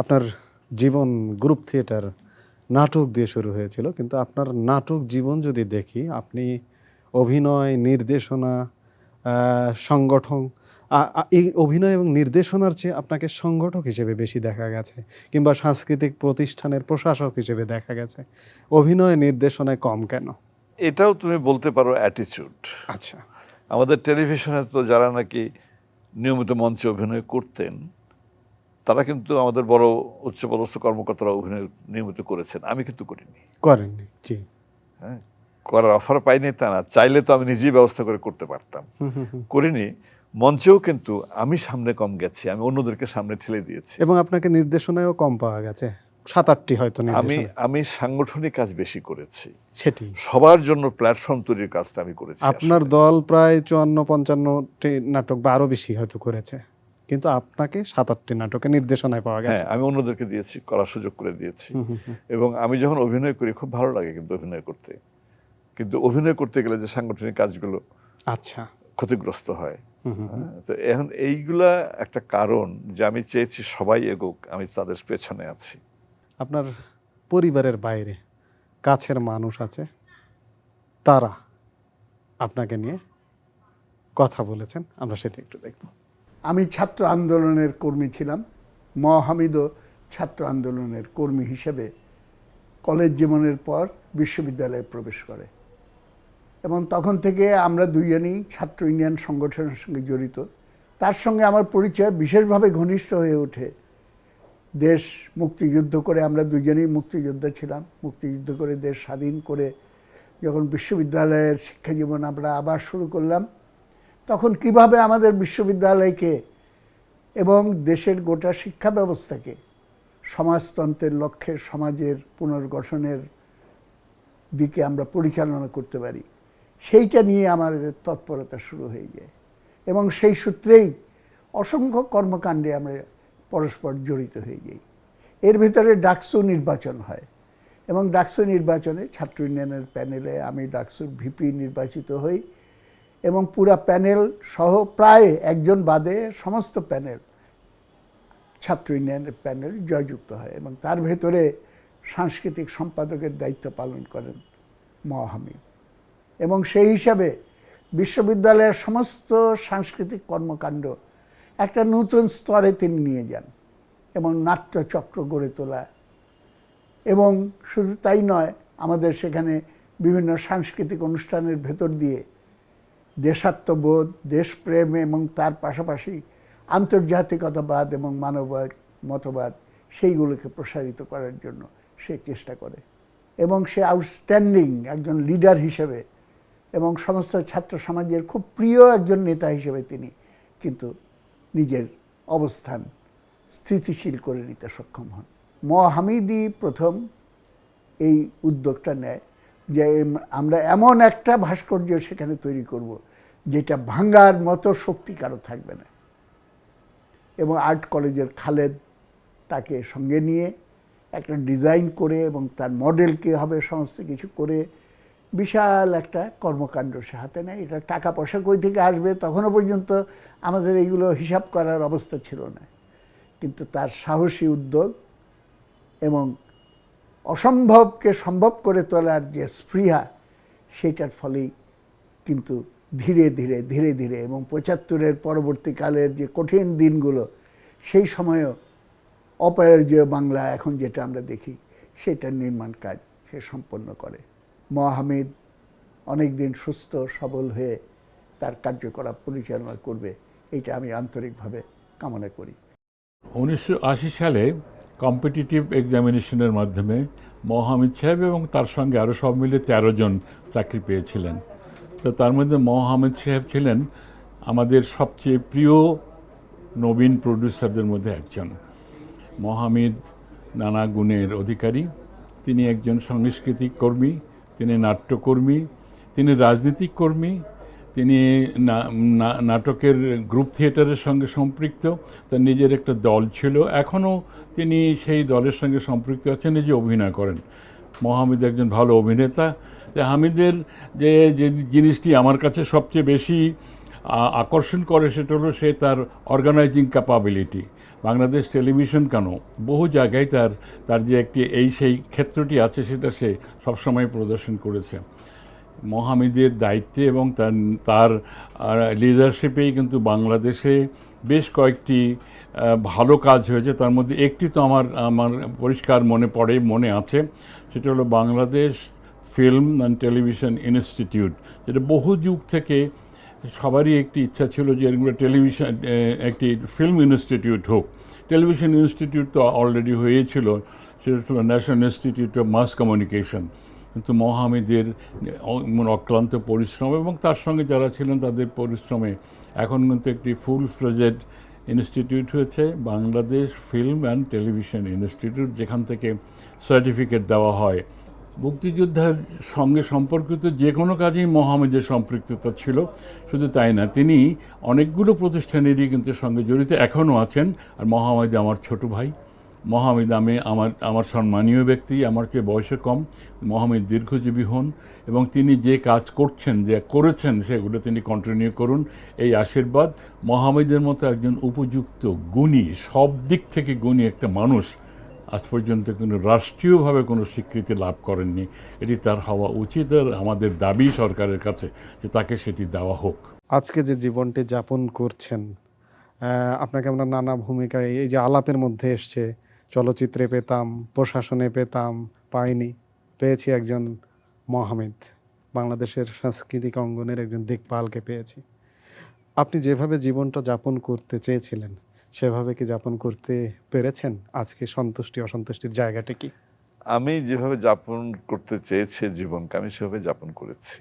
আপনার জীবন গ্রুপ থিয়েটার নাটক দিয়ে শুরু হয়েছিল, কিন্তু আপনার নাটক জীবন যদি দেখি, আপনি অভিনয়, নির্দেশনা, সংগঠন, এই অভিনয় এবং নির্দেশনার চেয়ে আপনাকে সংগঠক হিসেবে বেশি দেখা গেছে, কিংবা সাংস্কৃতিক প্রতিষ্ঠানের প্রশাসক হিসেবে দেখা গেছে। অভিনয় নির্দেশনায় কম কেন? এটাও তুমি বলতে পারো অ্যাটিচিউড। আচ্ছা, আমাদের টেলিভিশনে তো যারা নাকি নিয়মিত মঞ্চে অভিনয় করতেন, তারা কিন্তু আমাদের বড় উচ্চপদস্থ কর্মকর্তারা অভিনয় নিয়মিত করেছেন, আমি কিন্তু করিনি। করেননি? জি। হ্যাঁ, করার অফার পাইনি তা না, চাইলে তো আমি নিজেই ব্যবস্থা করে করতে পারতাম, করিনি। মঞ্চেও কিন্তু আমি সামনে কম গেছি, আমি অন্যদেরকে সামনে ঠেলে দিয়েছি। এবং আপনাকে নির্দেশনায়ও কম পাওয়া গেছে, 7-8টি হয়তো আমি নির্দেশনা। আমি সাংগঠনিক কাজ বেশি করেছি, সেটি সবার জন্য প্ল্যাটফর্ম তৈরির কাজটা আমি করেছি। আপনার দল প্রায় 54-55টি নাটক বা আরো বেশি হয়তো করেছে, কিন্তু আপনাকে 7-8টি নাটকে নির্দেশনায় পাওয়া গেছে। হ্যাঁ, আমি অন্যদেরকে দিয়েছি, করার সুযোগ করে দিয়েছি। এবং আমি যখন অভিনয় করি খুব ভালো লাগে কিন্তু অভিনয় করতে, কিন্তু অভিনয় করতে গেলে যে সাংগঠনিক কাজগুলো আচ্ছা, ক্ষতিগ্রস্ত হয়। তো এখন এইগুলা একটা কারণ যে আমি চেয়েছি সবাই এগোক, আমি তাদের পেছনে আছি। আপনার পরিবারের বাইরে কাছের মানুষ আছে, তারা আপনাকে নিয়ে কথা বলেছেন, আমরা সেটা একটু দেখব। আমি ছাত্র আন্দোলনের কর্মী ছিলাম। হামিদও ছাত্র আন্দোলনের কর্মী হিসেবে কলেজ জীবনের পর বিশ্ববিদ্যালয়ে প্রবেশ করে, এবং তখন থেকে আমরা দুইজনই ছাত্র ইউনিয়ন সংগঠনের সঙ্গে জড়িত। তার সঙ্গে আমার পরিচয় বিশেষভাবে ঘনিষ্ঠ হয়ে ওঠে দেশ মুক্তিযুদ্ধ করে। আমরা দুজনেই মুক্তিযোদ্ধা ছিলাম। মুক্তিযুদ্ধ করে দেশ স্বাধীন করে যখন বিশ্ববিদ্যালয়ের শিক্ষা জীবন আমরা আবার শুরু করলাম, তখন কিভাবে আমাদের বিশ্ববিদ্যালয়কে এবং দেশের গোটা শিক্ষা ব্যবস্থাকে সমাজতন্ত্রের লক্ষ্যে, সমাজের পুনর্গঠনের দিকে আমরা পরিচালনা করতে পারি, সেইটা নিয়ে আমাদের তৎপরতা শুরু হয়ে যায় এবং সেই সূত্রেই অসংখ্য কর্মকাণ্ডে আমরা পরস্পর জড়িত হয়ে যাই। এর ভিতরে ডাকসু নির্বাচন হয় এবং ডাকসু নির্বাচনে ছাত্র ইউনিয়নের প্যানেলে আমি ডাকসুর ভিপি নির্বাচিত হই এবং পুরা প্যানেল সহ প্রায় একজন বাদে সমস্ত প্যানেল, ছাত্র ইউনিয়নের প্যানেল জয়যুক্ত হয় এবং তার ভেতরে সাংস্কৃতিক সম্পাদকের দায়িত্ব পালন করেন মহামিদ এবং সেই হিসাবে বিশ্ববিদ্যালয়ের সমস্ত সাংস্কৃতিক কর্মকাণ্ড একটা নতুন স্তরে তিনি নিয়ে যান এবং নাট্যচক্র গড়ে তোলা, এবং শুধু তাই নয়, আমাদের সেখানে বিভিন্ন সাংস্কৃতিক অনুষ্ঠানের ভেতর দিয়ে দেশাত্মবোধ, দেশপ্রেম এবং তার পাশাপাশি আন্তর্জাতিকতাবাদ এবং মানববাদ মতবাদ সেইগুলোকে প্রসারিত করার জন্য সে চেষ্টা করে এবং সে আউটস্ট্যান্ডিং একজন লিডার হিসেবে এবং সমস্ত ছাত্র সমাজের খুব প্রিয় একজন নেতা হিসেবে তিনি কিন্তু নিজের অবস্থান স্থিতিশীল করে নিতে সক্ষম হন। হামিদই প্রথম এই উদ্যোগটা নেয় যে আমরা এমন একটা ভাস্কর্য সেখানে তৈরি করব যেটা ভাঙ্গার মতো শক্তি কারো থাকবে না, এবং আর্ট কলেজের খালেদ তাকে সঙ্গে নিয়ে একটা ডিজাইন করে এবং তার মডেল কী হবে সমস্ত কিছু করে বিশাল একটা কর্মকাণ্ড সে হাতে নেয়। এটা টাকা পয়সা কই থেকে আসবে তখনও পর্যন্ত আমাদের এইগুলো হিসাব করার অবস্থা ছিল না, কিন্তু তার সাহসী উদ্যোগ এবং অসম্ভবকে সম্ভব করে তোলার যে স্পৃহা, সেইটার ফলেই কিন্তু ধীরে ধীরে ধীরে ধীরে এবং ৭৫-এর পরবর্তীকালের যে কঠিন দিনগুলো, সেই সময়েও অপরাজেয় বাংলা এখন যেটা আমরা দেখি সেটার নির্মাণ কাজ সে সম্পন্ন করে। হামিদ অনেক দিন সুস্থ সবল হয়ে তার কার্যকলাপ পরিচালনা করবে, এইটা আমি আন্তরিকভাবে কামনা করি। 1980 সালে কম্পিটিটিভ এক্সামিনেশনের মাধ্যমে হামিদ সাহেব এবং তার সঙ্গে আরও সব মিলে 13 জন চাকরি পেয়েছিলেন। তো তার মধ্যে হামিদ সাহেব ছিলেন আমাদের সবচেয়ে প্রিয় নবীন প্রডিউসারদের মধ্যে একজন। হামিদ নানা গুণের অধিকারী। তিনি একজন সাংস্কৃতিক কর্মী, তিনি নাট্যকর্মী, তিনি রাজনৈতিক কর্মী, তিনি নাটকের গ্রুপ থিয়েটারের সঙ্গে সম্পৃক্ত। তার নিজের একটা দল ছিল, এখনও তিনি সেই দলের সঙ্গে সম্পৃক্ত আছেন, নিজে অভিনয় করেন। হামিদ একজন ভালো অভিনেতা। হামিদের যে জিনিসটি আমার কাছে সবচেয়ে বেশি আকর্ষণ করে সেটা হলো সে তার অর্গানাইজিং ক্যাপাবিলিটি। বাংলাদেশ টেলিভিশন কেন, বহু জায়গায় তার যে একটি সেই ক্ষেত্রটি আছে সেটা সে সবসময় প্রদর্শন করেছে। হামিদের দায়িত্বে এবং তার লিডারশিপেই কিন্তু বাংলাদেশে বেশ কয়েকটি ভালো কাজ হয়েছে। তার মধ্যে একটি তো আমার পরিষ্কার মনে আছে, সেটা হলো Bangladesh film and television institute, যেটা বহু যুগ থেকে সবারই একটি ইচ্ছা ছিল যে এরকম টেলিভিশন একটি ফিল্ম ইনস্টিটিউট হোক। টেলিভিশন ইনস্টিটিউট তো অলরেডি হয়েছিল, সেটা ছিল national institute of mass communication. কিন্তু হামিদের অক্লান্ত পরিশ্রম এবং তার সঙ্গে যারা ছিলেন তাদের পরিশ্রমে এখন কিন্তু একটি ফুল ফ্লেজেড ইনস্টিটিউট হয়েছে, Bangladesh film and television institute, যেখান থেকে সার্টিফিকেট দেওয়া হয়। মুক্তিযোদ্ধার সঙ্গে সম্পর্কিত যে কোনো কাজেই হামিদের সম্পৃক্ততা ছিল। শুধু তাই না, তিনি অনেকগুলো প্রতিষ্ঠানেরই কিন্তু সঙ্গে জড়িত, এখনও আছেন। আর হামিদ আমার ছোট ভাই। হামিদ আমার সম্মানীয় ব্যক্তি, আমার চেয়ে বয়সে কম। হামিদ দীর্ঘজীবী হন এবং তিনি যে কাজ করেছেন সেগুলো তিনি কন্টিনিউ করুন, এই আশীর্বাদ। হামিদের মতো একজন উপযুক্ত গুণী, সব দিক থেকে গুণী একটা মানুষ আজ পর্যন্ত কোনো রাষ্ট্রীয়ভাবে কোনো স্বীকৃতি লাভ করেননি। এটি তার হওয়া উচিত, আর আমাদের দাবি সরকারের কাছে যে তাকে সেটি দেওয়া হোক। আজকে যে জীবনটি যাপন করছেন, আপনাকে আমরা নানা ভূমিকায় এই যে আলাপের মধ্যে এসছে, চলচ্চিত্রে পেতাম, প্রশাসনে পেতাম, পেয়েছি একজন হামিদ, বাংলাদেশের সাংস্কৃতিক অঙ্গনের একজন দিকপালকে পেয়েছি। আপনি যেভাবে জীবনটা যাপন করতে চেয়েছিলেন সেভাবে কি যাপন করতে পেরেছেন? আজকে সন্তুষ্টি অসন্তুষ্টির জায়গাটা কি? আমি যেভাবে যাপন করতে চেয়েছি জীবনকে, আমি সেভাবে যাপন করেছি।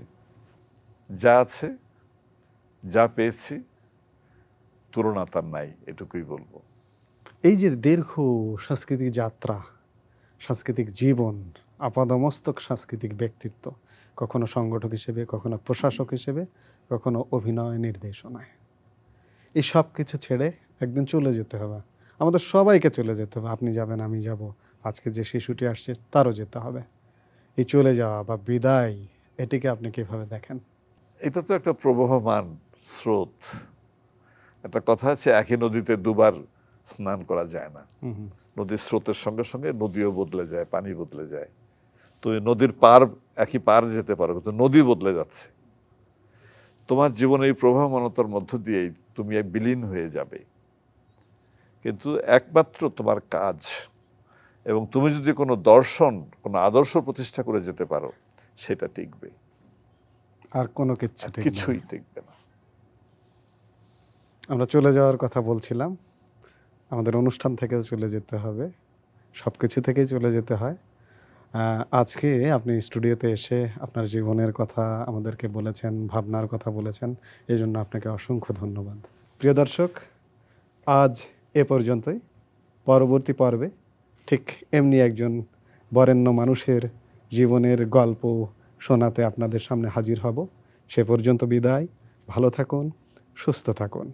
যা আছে, যা পেয়েছি, তুলনা তার নাই, এটুকুই বলবো। এই যে দীর্ঘ সাংস্কৃতিক যাত্রা, সাংস্কৃতিক জীবন, আপাদমস্তক সাংস্কৃতিক ব্যক্তিত্ব, কখনো সংগঠক হিসেবে, কখনো প্রশাসক হিসেবে, কখনো অভিনয় নির্দেশনায়। এই সব কিছু ছেড়ে একদিন চলে যেতে হবে, আমাদের সবাইকে চলে যেতে হবে। আপনি যাবেন, আমি যাব, আজকে যে শিশুটি আসছে তারও যেতে হবে। এই চলে যাওয়া বা বিদায়, এটিকে আপনি কিভাবে দেখেন? এটা তো একটা প্রবহমান স্রোত। একটা কথা আছে, একই নদীতে দুবার স্নান করা যায় না। নদীর স্রোতের সঙ্গে সঙ্গে নদীও বদলে যায়, পানি বদলে যায়। তো নদীর পার, একই পার যেতে পারো, কিন্তু নদী বদলে যাচ্ছে। তোমার জীবনে এই প্রবাহমানতার মধ্য দিয়েই তুমি বিলীন হয়ে যাবে, কিন্তু একমাত্র তোমার কাজ এবং তুমি যদি কোনো দর্শন, কোনো আদর্শ প্রতিষ্ঠা করে যেতে পারো, সেটা টিকবে, আর কোনো কিছুই টিকবে না। আমরা চলে যাওয়ার কথা বলছিলাম, আমাদের অনুষ্ঠান থেকেও চলে যেতে হবে, সব কিছু থেকেই চলে যেতে হয়। আজকে আপনি স্টুডিওতে এসে আপনার জীবনের কথা আমাদেরকে বলেছেন, ভাবনার কথা বলেছেন, এই জন্য আপনাকে অসংখ্য ধন্যবাদ। প্রিয় দর্শক, আজ এ পর্যন্তই। পরবর্তী পর্বে ঠিক এমনি একজন বরেণ্য মানুষের জীবনের গল্প শোনাতে আপনাদের সামনে হাজির হব। সে পর্যন্ত বিদায়, ভালো থাকুন, সুস্থ থাকুন।